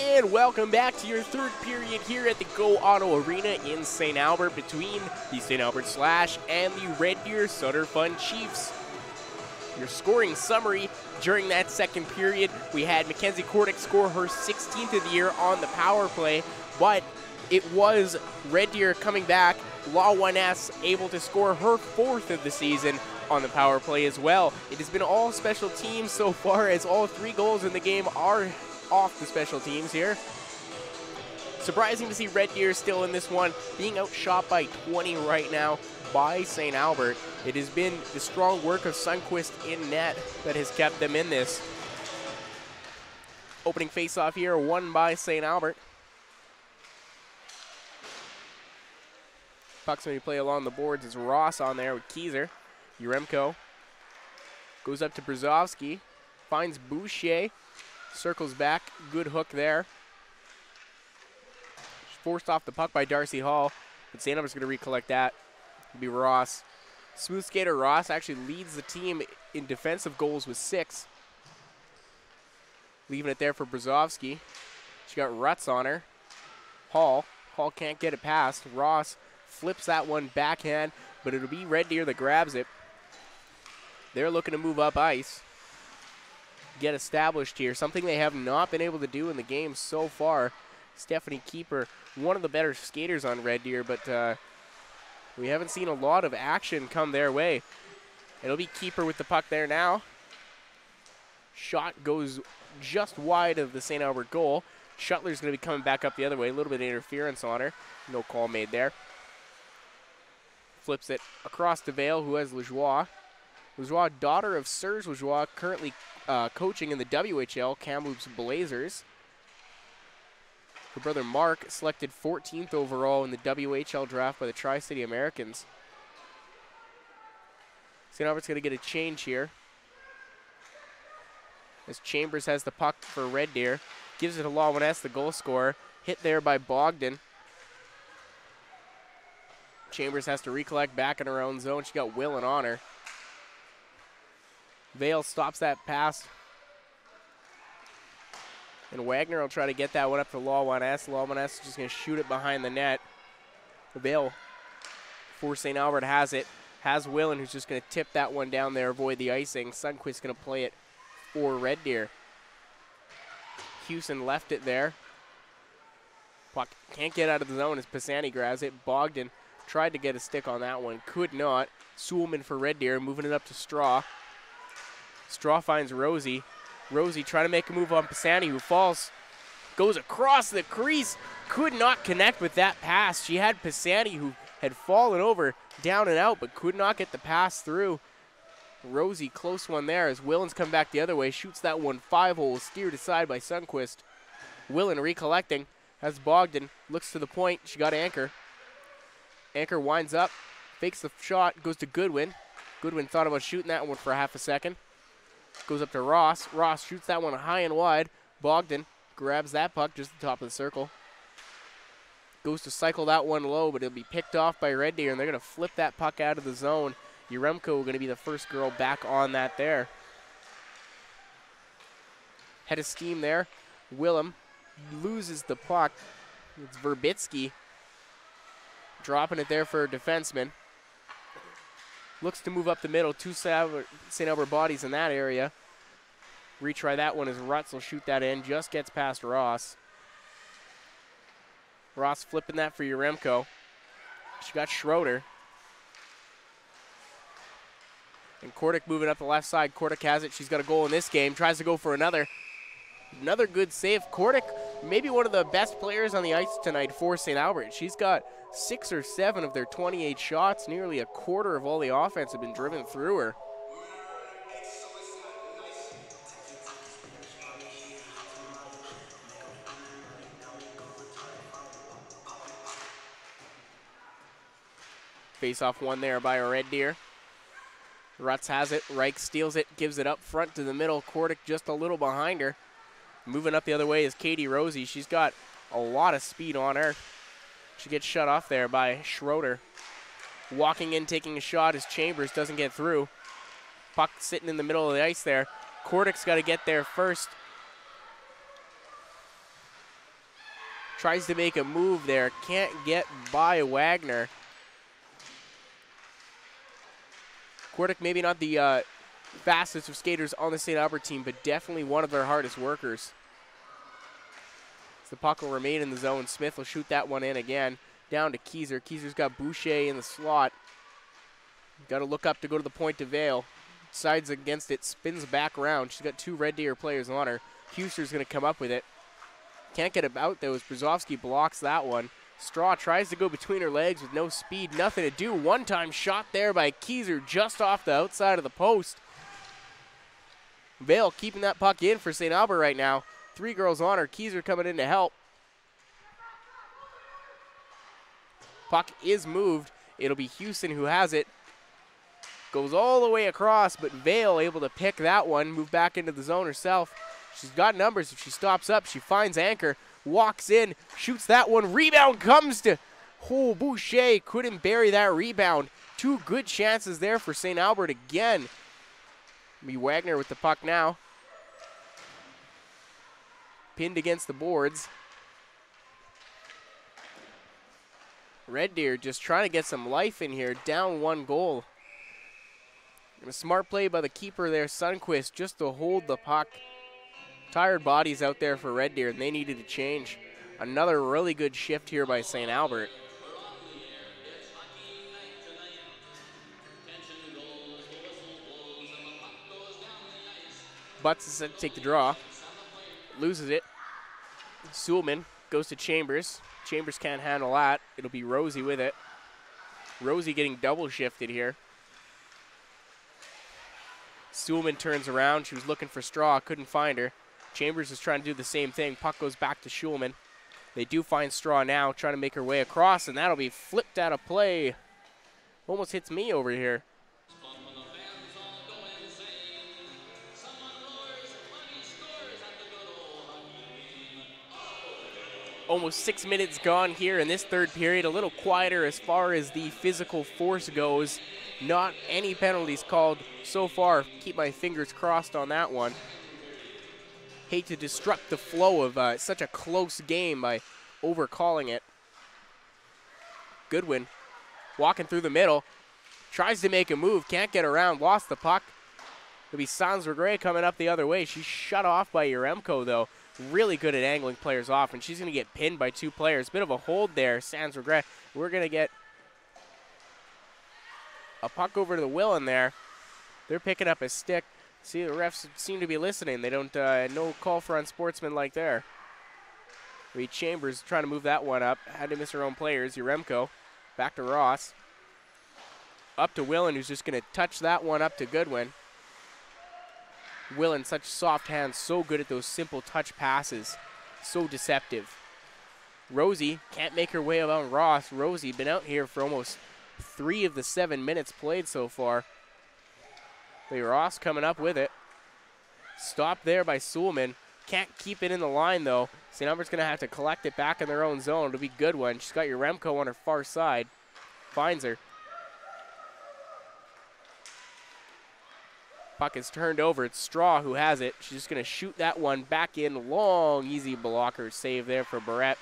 And welcome back to your third period here at the Go Auto Arena in St. Albert between the St. Albert Slash and the Red Deer Sutter Fun Chiefs. Your scoring summary during that second period, we had Mackenzie Kordick score her 16th of the year on the power play, but it was Red Deer coming back. Law 1S able to score her 4th of the season on the power play as well. It has been all special teams so far, as all 3 goals in the game are off the special teams here. Surprising to see Red Deer still in this one, being outshot by 20 right now by St. Albert. It has been the strong work of Sundquist in net that has kept them in this. Opening face-off here, won by St. Albert. Puck's going to play along the boards. It's Ross on there with Kieser. Uremko goes up to Brzezowski, finds Boucher, circles back, good hook there. Forced off the puck by Darcy Hall, but St. Albert's going to recollect that. It'll be Ross. Smooth skater Ross actually leads the team in defensive goals with 6. Leaving it there for Brzezowski. She got Rutz on her. Hall can't get it past. Ross flips that one backhand, but it'll be Red Deer that grabs it. They're looking to move up ice, get established here, something they have not been able to do in the game so far. Stephanie Keeper, one of the better skaters on Red Deer, but we haven't seen a lot of action come their way. It'll be Keeper with the puck there now. Shot goes just wide of the St. Albert goal. Shuttler's going to be coming back up the other way. A little bit of interference on her. No call made there. Flips it across to Vale, who has Lajoie. Lajoie, daughter of Serge Lajoie, currently coaching in the WHL, Kamloops Blazers. Her brother Mark selected 14th overall in the WHL draft by the Tri-City Americans. St. Albert's going to get a change here, as Chambers has the puck for Red Deer. Gives it to Law 1S, the goal scorer. Hit there by Bogdan. Chambers has to recollect back in her own zone. She got Willen on her. Vale stops that pass. And Wagner will try to get that one up to Law 1S. Law 1S is just going to shoot it behind the net. Vale, for St. Albert, has it. Has Willen, who's just going to tip that one down there, avoid the icing. Sundquist going to play it for Red Deer. Houston left it there. Puck can't get out of the zone as Pisani grabs it. Bogdan tried to get a stick on that one. Could not. Suleman for Red Deer, moving it up to Straw. Straw finds Rosie. Rosie trying to make a move on Pisani, who falls. Goes across the crease. Could not connect with that pass. She had Pisani, who had fallen over down and out, but could not get the pass through. Rosie, close one there as Willen's come back the other way. Shoots that one 5-hole, steered aside by Sundquist. Willen recollecting. Has Bogdan. Looks to the point. She got Anchor. Anchor winds up. Fakes the shot. Goes to Goodwin. Goodwin thought about shooting that one for half a second. Goes up to Ross. Ross shoots that one high and wide. Bogdan grabs that puck just at the top of the circle. Goes to cycle that one low, but it'll be picked off by Red Deer, and they're going to flip that puck out of the zone. Uremko going to be the first girl back on that there. Head of steam there. Willem loses the puck. It's Verbitsky dropping it there for a defenseman. Looks to move up the middle. 2 St. Albert bodies in that area. Retry that one as Rutz will shoot that in. Just gets past Ross. Ross flipping that for Uremko. She got Schroeder. And Kordick moving up the left side. Kordick has it. She's got a goal in this game. Tries to go for another. Another good save. Kordick, maybe one of the best players on the ice tonight for St. Albert. She's got 6 or 7 of their 28 shots. Nearly a quarter of all the offense have been driven through her. Face-off one there by Red Deer. Rutz has it. Reich steals it, gives it up front to the middle. Kordick just a little behind her. Moving up the other way is Katie Rosie. She's got a lot of speed on her. She gets shut off there by Schroeder. Walking in, taking a shot as Chambers doesn't get through. Puck sitting in the middle of the ice there. Kordick's got to get there first. Tries to make a move there. Can't get by Wagner. Kordic maybe not the fastest of skaters on the St. Albert team, but definitely one of their hardest workers. As the puck will remain in the zone, Smith will shoot that one in again. Down to Keyser. Keyser's got Boucher in the slot. Got to look up to go to the point to Vale. Sides against it, spins back around. She's got 2 Red Deer players on her. Huster's going to come up with it. Can't get about though as Brzezowski blocks that one. Straw tries to go between her legs with no speed, nothing to do. One-time shot there by Keyser just off the outside of the post. Vale keeping that puck in for St. Albert right now. 3 girls on her. Keyser coming in to help. Puck is moved. It'll be Houston who has it. Goes all the way across, but Vale able to pick that one, move back into the zone herself. She's got numbers. If she stops up, she finds Anchor, walks in, shoots that one. Rebound comes to Boucher. Couldn't bury that rebound. 2 good chances there for St. Albert again. Be Wagner with the puck now. Pinned against the boards. Red Deer just trying to get some life in here. Down 1 goal. And a smart play by the keeper there, Sundquist, just to hold the puck. Tired bodies out there for Red Deer, and they needed to change. Another really good shift here by St. Albert. Butts is set to take the draw. Loses it. Suleman goes to Chambers. Chambers can't handle that. It'll be Rosie with it. Rosie getting double shifted here. Suleman turns around. She was looking for Straw, couldn't find her. Chambers is trying to do the same thing. Puck goes back to Schulman. They do find Straw now, trying to make her way across, and that'll be flipped out of play. Almost hits me over here. Almost 6 minutes gone here in this third period. A little quieter as far as the physical force goes. Not any penalties called so far. Keep my fingers crossed on that one. Hate to disrupt the flow of such a close game by overcalling it. Goodwin walking through the middle. Tries to make a move. Can't get around. Lost the puck. It'll be Sans Regret coming up the other way. She's shut off by Yaremko, though. Really good at angling players off, and she's going to get pinned by 2 players. Bit of a hold there, Sans Regret. We're going to get a puck over to the Willen there. They're picking up a stick. See, the refs seem to be listening. They don't, no call for unsportsmanlike there. Reed Chambers trying to move that one up. Had to miss her own players. Yaremko back to Ross. Up to Willen, who's just going to touch that one up to Goodwin. Willen, such soft hands, so good at those simple touch passes. So deceptive. Rosie can't make her way around Ross. Rosie been out here for almost 3 of the 7 minutes played so far. But Ross coming up with it. Stopped there by Suleman. Can't keep it in the line, though. St. Albert's going to have to collect it back in their own zone. It'll be Goodwin. She's got Yaremko on her far side. Finds her. Puck is turned over. It's Straw who has it. She's just going to shoot that one back in. Long, easy blocker save there for Barrett.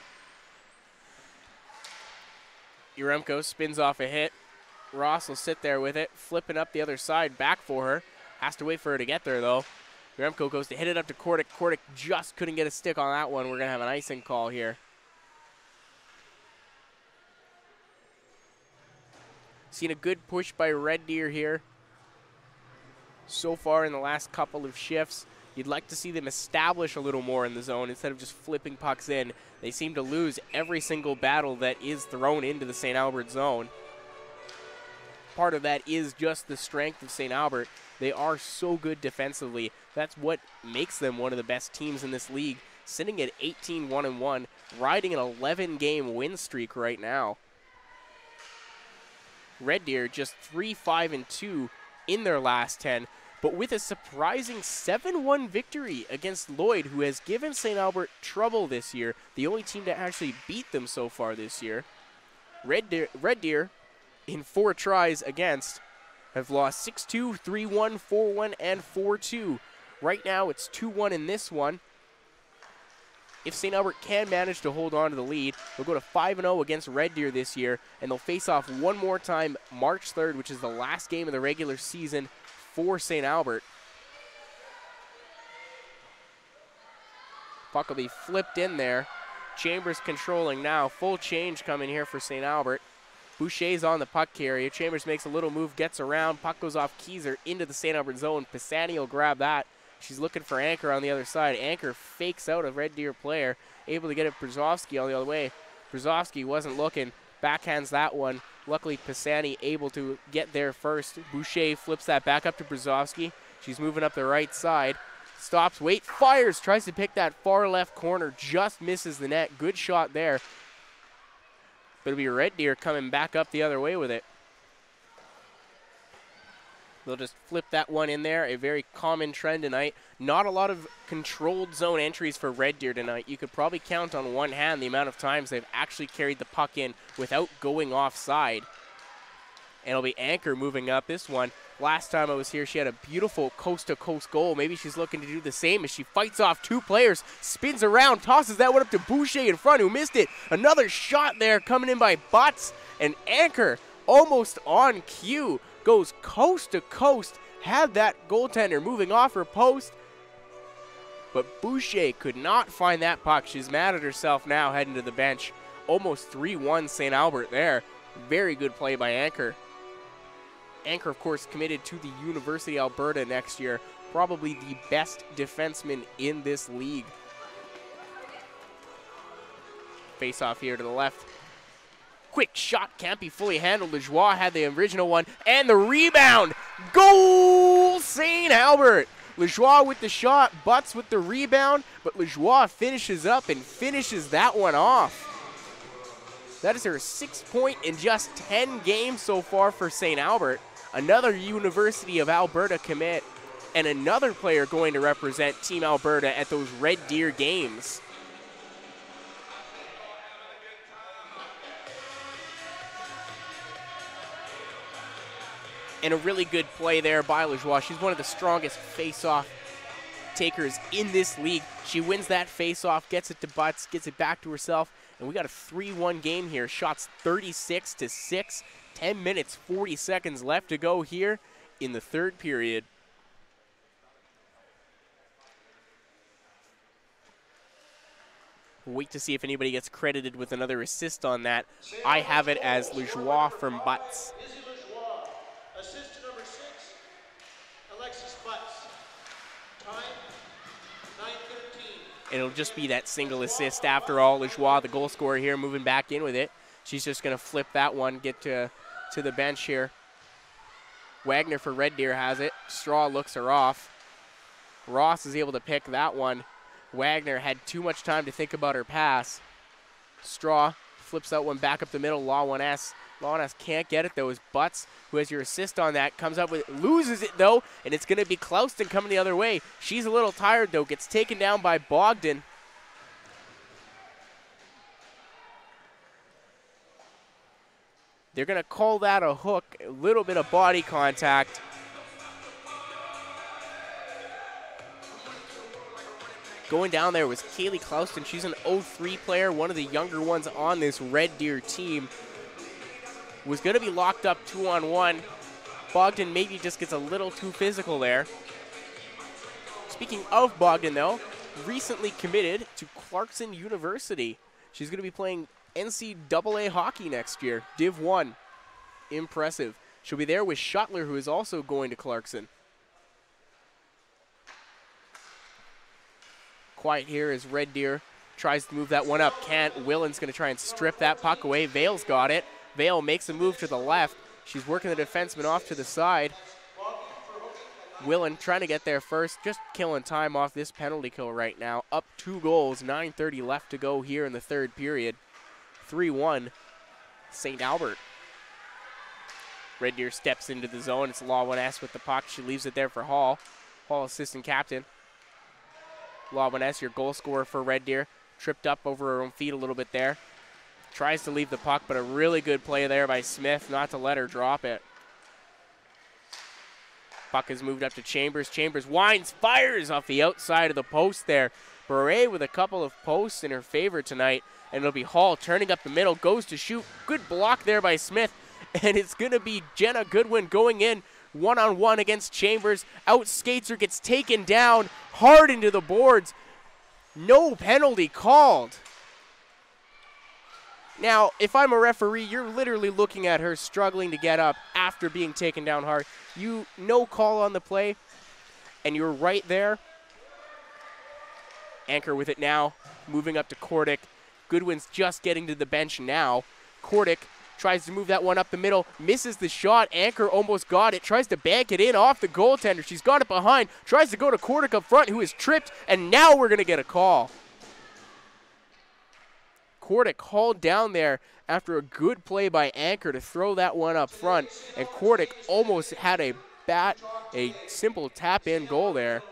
Yaremko spins off a hit. Ross will sit there with it, flipping up the other side back for her. Has to wait for her to get there, though. Yaremko goes to hit it up to Kordic. Kordic just couldn't get a stick on that one. We're going to have an icing call here. Seen a good push by Red Deer here. So far in the last couple of shifts, you'd like to see them establish a little more in the zone instead of just flipping pucks in. They seem to lose every single battle that is thrown into the St. Albert zone. Part of that is just the strength of St. Albert. They are so good defensively. That's what makes them one of the best teams in this league. Sitting at 18-1-1, riding an 11-game win streak right now. Red Deer just 3-5-2 in their last 10, but with a surprising 7-1 victory against Lloyd, who has given St. Albert trouble this year, the only team to actually beat them so far this year. Red Deer in 4 tries against, have lost 6-2, 3-1, 4-1, and 4-2. Right now it's 2-1 in this one. if St. Albert can manage to hold on to the lead, they'll go to 5-0 against Red Deer this year, and they'll face off one more time March 3rd, which is the last game of the regular season for St. Albert. Puck will be flipped in there. Chambers controlling now. Full change coming here for St. Albert. Boucher's on the puck carrier. Chambers makes a little move, gets around. Puck goes off Keyser into the St. Albert zone. Pisani will grab that. She's looking for Anchor on the other side. Anchor fakes out a Red Deer player, able to get it Brzezowski all the other way. Brzezowski wasn't looking, backhands that one. Luckily, Pisani able to get there first. Boucher flips that back up to Brzezowski. She's moving up the right side. Stops, wait, fires, tries to pick that far left corner, just misses the net. Good shot there. But it'll be Red Deer coming back up the other way with it. They'll just flip that one in there, a very common trend tonight. Not a lot of controlled zone entries for Red Deer tonight. You could probably count on one hand the amount of times they've actually carried the puck in without going offside. And it'll be Anchor moving up this one. Last time I was here, she had a beautiful coast-to-coast goal. Maybe she's looking to do the same as she fights off two players, spins around, tosses that one up to Boucher in front, who missed it. Another shot there coming in by Butts, and Anchor almost on cue. Goes coast to coast, had that goaltender moving off her post, but Boucher could not find that puck. She's mad at herself now heading to the bench. Almost 3-1 St. Albert there. Very good play by Anchor. Anchor, of course, committed to the University of Alberta next year. Probably the best defenseman in this league. Face off here to the left. Quick shot, can't be fully handled. Lajoie had the original one, and the rebound. Goal, St. Albert. Lajoie with the shot, Butts with the rebound, but Lajoie finishes up and finishes that one off. That is her 6th point in just 10 games so far for St. Albert. Another University of Alberta commit, and another player going to represent Team Alberta at those Red Deer games. And a really good play there by Lajoie. She's one of the strongest face-off takers in this league. She wins that face-off, gets it to Butts, gets it back to herself, and we got a 3-1 game here. Shots 36-6. 10 minutes, 40 seconds left to go here in the third period. Wait to see if anybody gets credited with another assist on that. I have it as Lajoie from Butts. Assist to number 6, Alexis Butts. Time, 9:13. It'll just be that single assist after all. Lajoie, the goal scorer here, moving back in with it. She's just going to flip that one, get to the bench here. Wagner for Red Deer has it. Straw looks her off. Ross is able to pick that one. Wagner had too much time to think about her pass. Straw flips that one back up the middle. Law 1S. Law 1S can't get it though. As Butts, who has your assist on that, comes up with it, loses it though, and it's going to be Clouston coming the other way. She's a little tired though. Gets taken down by Bogdan. They're going to call that a hook, a little bit of body contact. Going down there was Kaylee Clouston. She's an 03 player, one of the younger ones on this Red Deer team. Was going to be locked up 2-on-1. Bogdan maybe just gets a little too physical there. Speaking of Bogdan, though, recently committed to Clarkson University. She's going to be playing NCAA hockey next year, Div 1. Impressive. She'll be there with Schuttler, who is also going to Clarkson. Quiet here as Red Deer tries to move that one up. Can't. Willen's going to try and strip that puck away. Vale's got it. Vale makes a move to the left. She's working the defenseman off to the side. Willen trying to get there first, just killing time off this penalty kill right now. Up 2 goals, 9:30 left to go here in the third period. 3-1, St. Albert. Red Deer steps into the zone. It's Law 1S with the puck. She leaves it there for Hall. Hall, assistant captain. Law 1S, your goal scorer for Red Deer. Tripped up over her own feet a little bit there. Tries to leave the puck, but a really good play there by Smith not to let her drop it. Puck is moved up to Chambers. Chambers winds, fires off the outside of the post there. Beret with a couple of posts in her favor tonight, and it'll be Hall turning up the middle, goes to shoot. Good block there by Smith, and it's going to be Jenna Goodwin going in one-on-one against Chambers. Outskates her, gets taken down hard into the boards. No penalty called. Now, if I'm a referee, you're literally looking at her struggling to get up after being taken down hard. No call on the play, and you're right there. Anchor with it now, moving up to Kordick. Goodwin's just getting to the bench now. Kordick tries to move that one up the middle, misses the shot. Anchor almost got it, tries to bank it in off the goaltender. She's got it behind, tries to go to Kordick up front, who is tripped, and now we're going to get a call. Kordick hauled down there after a good play by Anchor to throw that one up front, and Kordick almost had a simple tap-in goal there.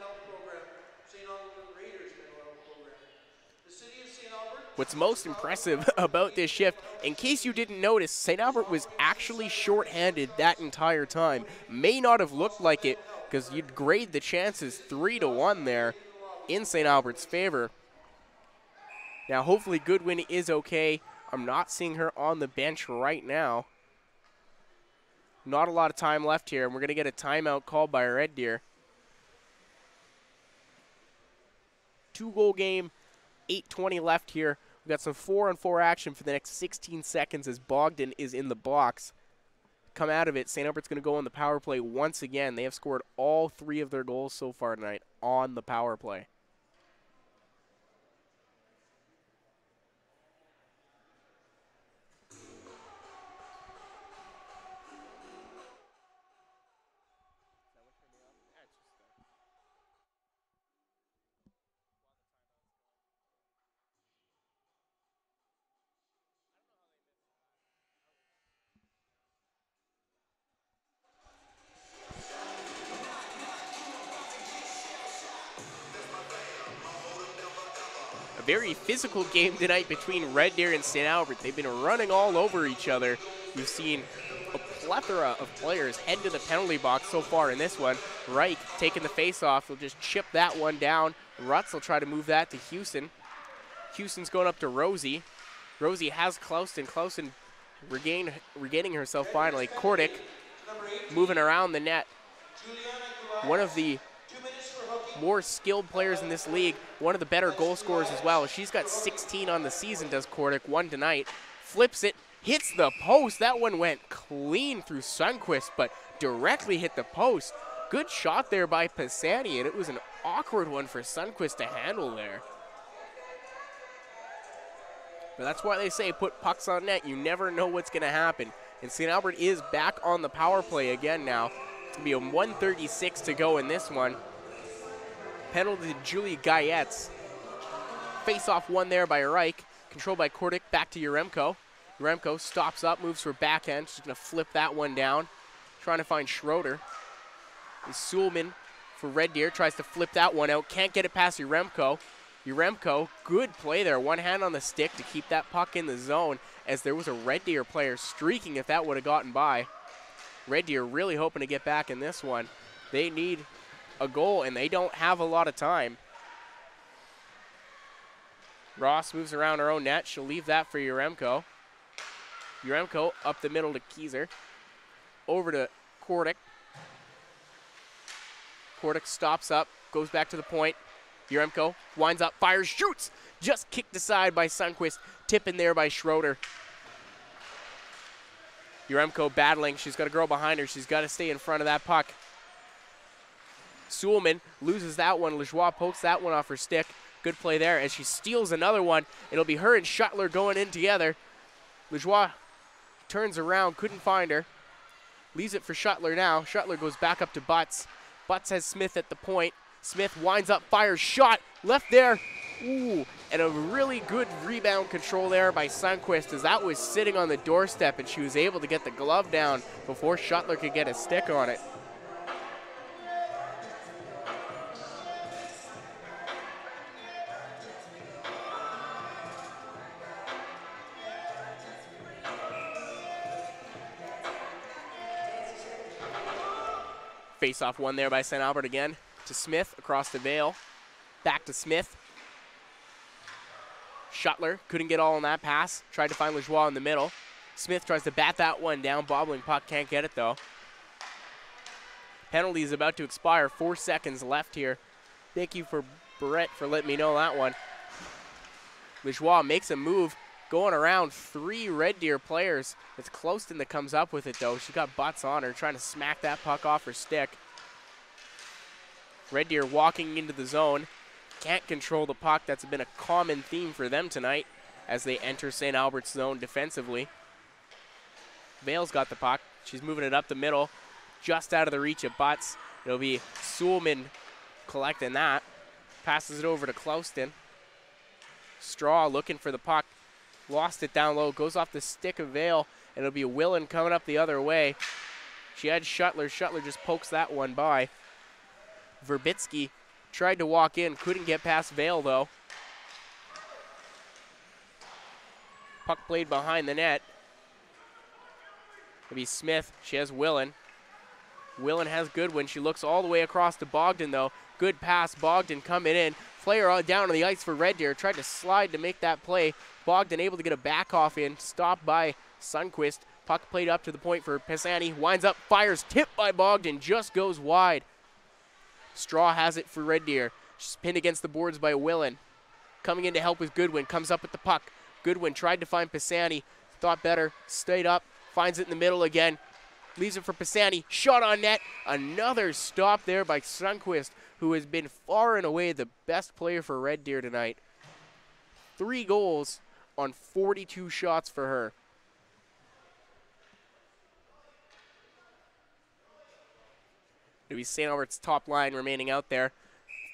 What's most impressive about this shift, in case you didn't notice, St. Albert was actually shorthanded that entire time. May not have looked like it because you'd grade the chances 3-1 there in St. Albert's favor. Now, hopefully Goodwin is okay. I'm not seeing her on the bench right now. Not a lot of time left here, and we're going to get a timeout called by Red Deer. 2-goal game, 8:20 left here. We've got some 4-on-4 action for the next 16 seconds as Bogdan is in the box. Come out of it, St. Albert's going to go on the power play once again. They have scored all 3 of their goals so far tonight on the power play. Very physical game tonight between Red Deer and St. Albert. They've been running all over each other. We've seen a plethora of players head to the penalty box so far in this one. Reich taking the face-off. He'll just chip that one down. Rutz will try to move that to Houston. Houston's going up to Rosie. Rosie has Clauston. Clauston regaining herself finally. Kordick moving around the net. One of the more skilled players in this league, one of the better goal scorers as well. She's got 16 on the season, does Kordick, 1 tonight. Flips it, hits the post. That one went clean through Sundquist, but directly hit the post. Good shot there by Pisani, and it was an awkward one for Sundquist to handle there. But that's why they say put pucks on net. You never know what's going to happen. And St. Albert is back on the power play again now. It's going to be a 1:36 to go in this one. Penalty to Julie Gayetz. Face-off one there by Reich. Controlled by Kordick, back to Yaremko. Yaremko stops up, moves for backhand. She's going to flip that one down. Trying to find Schroeder. And Suhlman for Red Deer tries to flip that one out. Can't get it past Yaremko. Yaremko, good play there. One hand on the stick to keep that puck in the zone, as there was a Red Deer player streaking if that would have gotten by. Red Deer really hoping to get back in this one. They need a goal, and they don't have a lot of time. Ross moves around her own net. She'll leave that for Yaremko. Yaremko up the middle to Kieser. Over to Kordick. Kordick stops up, goes back to the point. Yaremko winds up, fires, shoots. Just kicked aside by Sundquist. Tip in there by Schroeder. Yaremko battling. She's got a girl behind her. She's got to stay in front of that puck. Suhlman loses that one. Lajoie pokes that one off her stick. Good play there as she steals another one. It'll be her and Shuttler going in together. Lajoie turns around, couldn't find her. Leaves it for Shuttler now. Shuttler goes back up to Butts. Butts has Smith at the point. Smith winds up, fires, shot, left there. Ooh, and a really good rebound control there by Sundquist, as that was sitting on the doorstep and she was able to get the glove down before Shuttler could get a stick on it. Face-off one there by St. Albert again to Smith across the Vale. Back to Smith. Shuttler couldn't get all on that pass. Tried to find Lajoie in the middle. Smith tries to bat that one down. Bobbling puck, can't get it though. Penalty is about to expire. 4 seconds left here. Thank you for Brett for letting me know that one. Lajoie makes a move, going around 3 Red Deer players. It's Closton that comes up with it though. She got butts on her, trying to smack that puck off her stick. Red Deer walking into the zone. Can't control the puck. That's been a common theme for them tonight as they enter St. Albert's zone defensively. Vale's got the puck. She's moving it up the middle, just out of the reach of butts. It'll be Suhlman collecting that. Passes it over to Clouston. Straw looking for the puck. Lost it down low. Goes off the stick of Vale. And it'll be Willen coming up the other way. She had Shuttler. Shuttler just pokes that one by. Verbitsky tried to walk in. Couldn't get past Vale, though. Puck played behind the net. It'll be Smith. She has Willen. Willen has Goodwin. She looks all the way across to Bogdan, though. Good pass. Bogdan coming in. Player down on the ice for Red Deer. Tried to slide to make that play. Bogdan able to get a back off in. Stopped by Sundquist. Puck played up to the point for Pisani. Winds up. Fires. Tipped by Bogdan. Just goes wide. Straw has it for Red Deer. She's pinned against the boards by Willen. Coming in to help with Goodwin. Comes up with the puck. Goodwin tried to find Pisani. Thought better. Stayed up. Finds it in the middle again. Leaves it for Pisani. Shot on net. Another stop there by Sundquist, who has been far and away the best player for Red Deer tonight. 3 goals on 42 shots for her. It'll be St. Albert's top line remaining out there.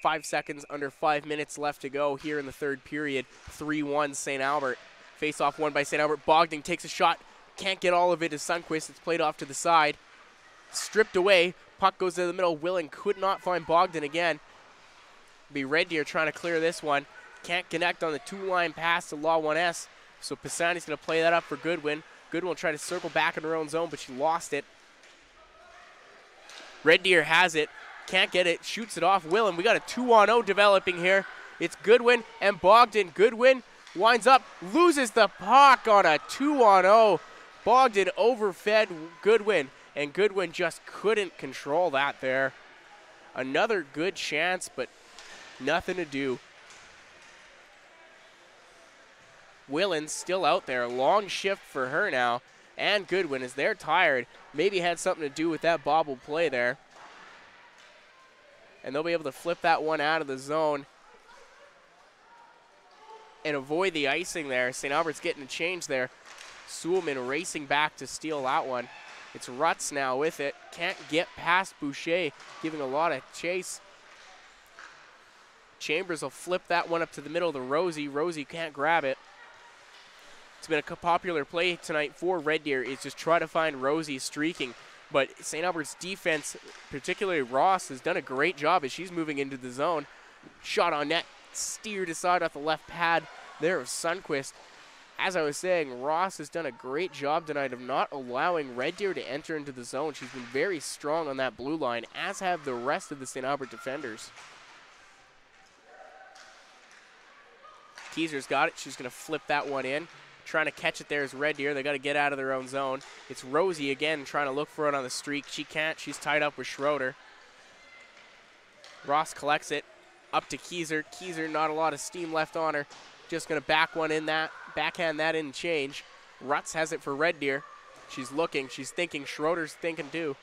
5 seconds, under 5 minutes left to go here in the third period. 3-1 St. Albert. Face-off won by St. Albert. Bogdan takes a shot. Can't get all of it as Sundquist. It's played off to the side. Stripped away. Puck goes to the middle. Willen could not find Bogdan again. It'll be Red Deer trying to clear this one. Can't connect on the 2-line pass to Law 1S. So Pisani's going to play that up for Goodwin. Goodwin will try to circle back in her own zone, but she lost it. Red Deer has it. Can't get it. Shoots it off. Willen. We got a 2-on-0 developing here. It's Goodwin and Bogdan. Goodwin winds up. Loses the puck on a 2-on-0. Bogdan overfed Goodwin, and Goodwin just couldn't control that there. Another good chance, but nothing to do. Willen still out there. Long shift for her now. And Goodwin, as they're tired, maybe had something to do with that bobble play there. And they'll be able to flip that one out of the zone and avoid the icing there. St. Albert's getting a change there. Suhlman racing back to steal that one. It's Rutz now with it. Can't get past Boucher, giving a lot of chase. Chambers will flip that one up to the middle to Rosie. Rosie can't grab it. It's been a popular play tonight for Red Deer is just try to find Rosie streaking. But St. Albert's defense, particularly Ross, has done a great job as she's moving into the zone. Shot on net, steered aside off the left pad there of Sundquist. As I was saying, Ross has done a great job tonight of not allowing Red Deer to enter into the zone. She's been very strong on that blue line, as have the rest of the St. Albert defenders. Keyser's got it. She's going to flip that one in. Trying to catch it there is Red Deer. They got to get out of their own zone. It's Rosie again trying to look for it on the streak. She can't. She's tied up with Schroeder. Ross collects it up to Keyser. Keyser, not a lot of steam left on her. Just going to backhand that in and change. Rutz has it for Red Deer. She's looking. She's thinking. Schroeder's thinking too.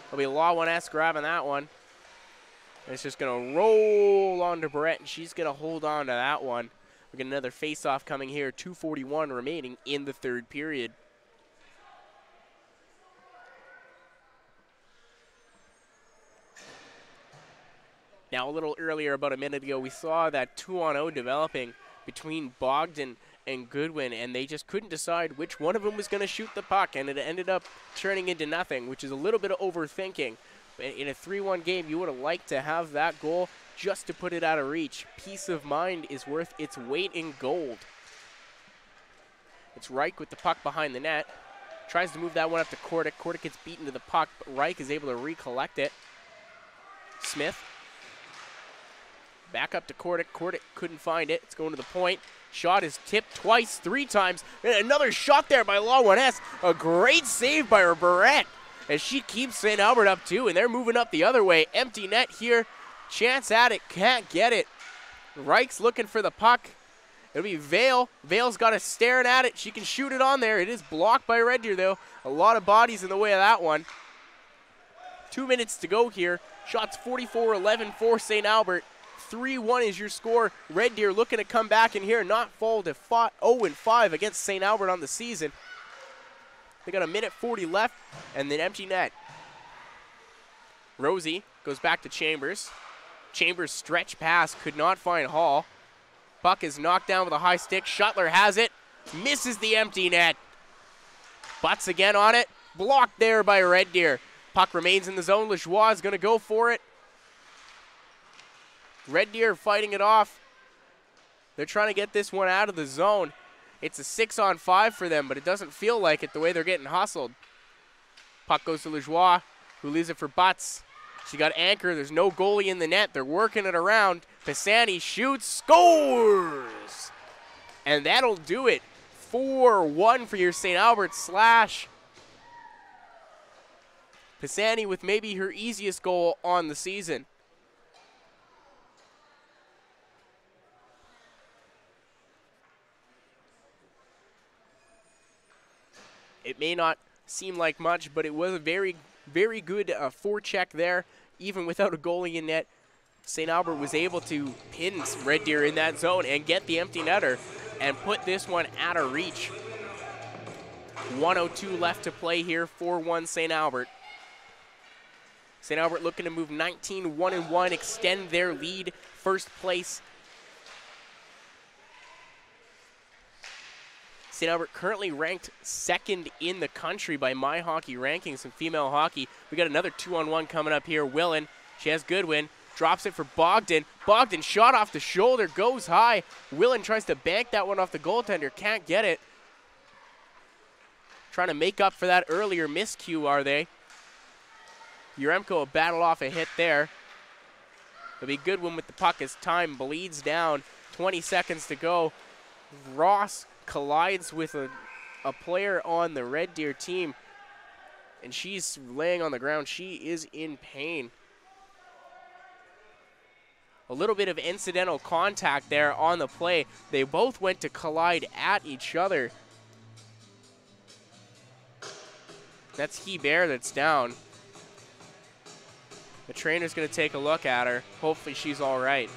It'll be Law 1S grabbing that one. And it's just going to roll on to Brett, and she's going to hold on to that one. We get another face-off coming here. 2:41 remaining in the third period. Now, a little earlier, about a minute ago, we saw that 2-on-0 developing between Bogdan and Goodwin, and they just couldn't decide which one of them was going to shoot the puck, and it ended up turning into nothing, which is a little bit of overthinking. In a 3-1 game, you would have liked to have that goal just to put it out of reach. Peace of mind is worth its weight in gold. It's Reich with the puck behind the net. Tries to move that one up to Kordic. Kordic gets beaten to the puck, but Reich is able to recollect it. Smith Back up to Kordic. Kordic couldn't find it. It's going to the point. Shot is tipped twice, 3 times. And another shot there by Law 1S. A great save by Barrett as she keeps St. Albert up too, and they're moving up the other way. Empty net here. Chance at it. Can't get it. Reich's looking for the puck. It'll be Vale. Vale's got a staring at it. She can shoot it on there. It is blocked by Red Deer, though. A lot of bodies in the way of that one. 2 minutes to go here. Shots 44-11 for St. Albert. 3-1 is your score. Red Deer looking to come back in here, not fall to 0-5 against St. Albert on the season. They got a minute 40 left, and then empty net. Rosie goes back to Chambers. Chambers stretch pass, could not find Hall. Puck is knocked down with a high stick. Shuttler has it, misses the empty net. Butts again on it, blocked there by Red Deer. Puck remains in the zone. Lajoie is going to go for it. Red Deer fighting it off. They're trying to get this one out of the zone. It's a 6-on-5 for them, but it doesn't feel like it the way they're getting hustled. Puck goes to Lajoie, who leaves it for Butts. She got anchor. There's no goalie in the net. They're working it around. Pisani shoots, scores! And that'll do it. 4-1 for your St. Albert Slash. Pisani with maybe her easiest goal on the season. It may not seem like much, but it was a very, very good forecheck there. Even without a goalie in net, St. Albert was able to pin Red Deer in that zone and get the empty netter and put this one out of reach. 1:02 left to play here, 4-1 St. Albert. St. Albert looking to move 19-1-1, extend their lead, first place. St. Albert currently ranked 2nd in the country by My Hockey Rankings in female hockey. We got another 2-on-1 coming up here. Willen, she has Goodwin, drops it for Bogdan. Bogdan shot off the shoulder, goes high. Willen tries to bank that one off the goaltender, can't get it. Trying to make up for that earlier miscue, are they? Uremko will battle off a hit there. It'll be Goodwin with the puck as time bleeds down. 20 seconds to go. Ross collides with a player on the Red Deer team, and she's laying on the ground. She is in pain. A little bit of incidental contact there on the play. They both went to collide at each other. That's Hebert that's down. The trainer's going to take a look at her. Hopefully she's all right.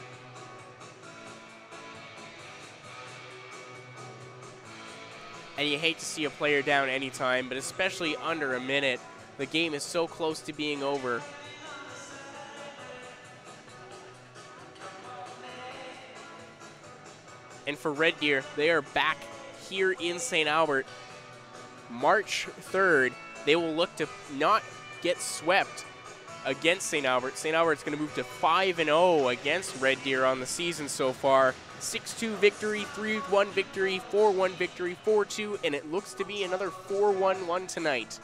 And you hate to see a player down anytime, but especially under a minute. The game is so close to being over. And for Red Deer, they are back here in St. Albert. March 3rd, they will look to not get swept against St. Albert. St. Albert's going to move to 5-0 against Red Deer on the season so far. 6-2 victory, 3-1 victory, 4-1 victory, 4-2, and it looks to be another 4-1-1 tonight.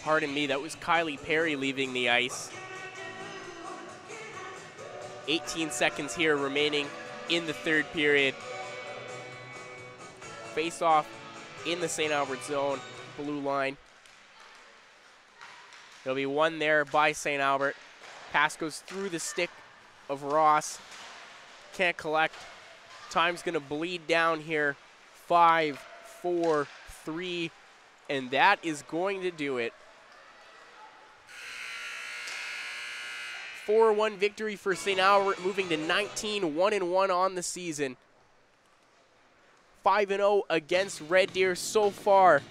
Pardon me, that was Kylie Perry leaving the ice. 18 seconds here remaining in the third period. Face off in the St. Albert zone, blue line. There'll be one there by St. Albert. Pass goes through the stick of Ross. Can't collect. Time's gonna bleed down here. 5, 4, 3, and that is going to do it. 4-1 victory for St. Albert, moving to 19-1-1 on the season. 5-0 against Red Deer so far.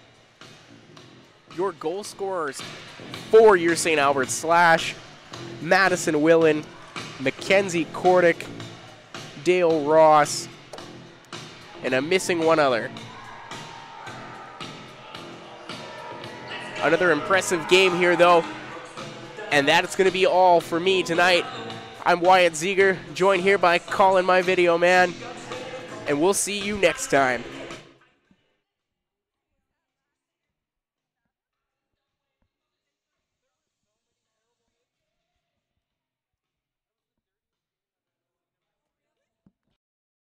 Your goal scorers for your St. Albert Slash: Madison Willen, Mackenzie Kordic, Dale Ross, and I'm missing one other. Another impressive game here, though. And that's going to be all for me tonight I'm Wyatt Ziegler, joined here by Colin, my video man, and we'll see you next time.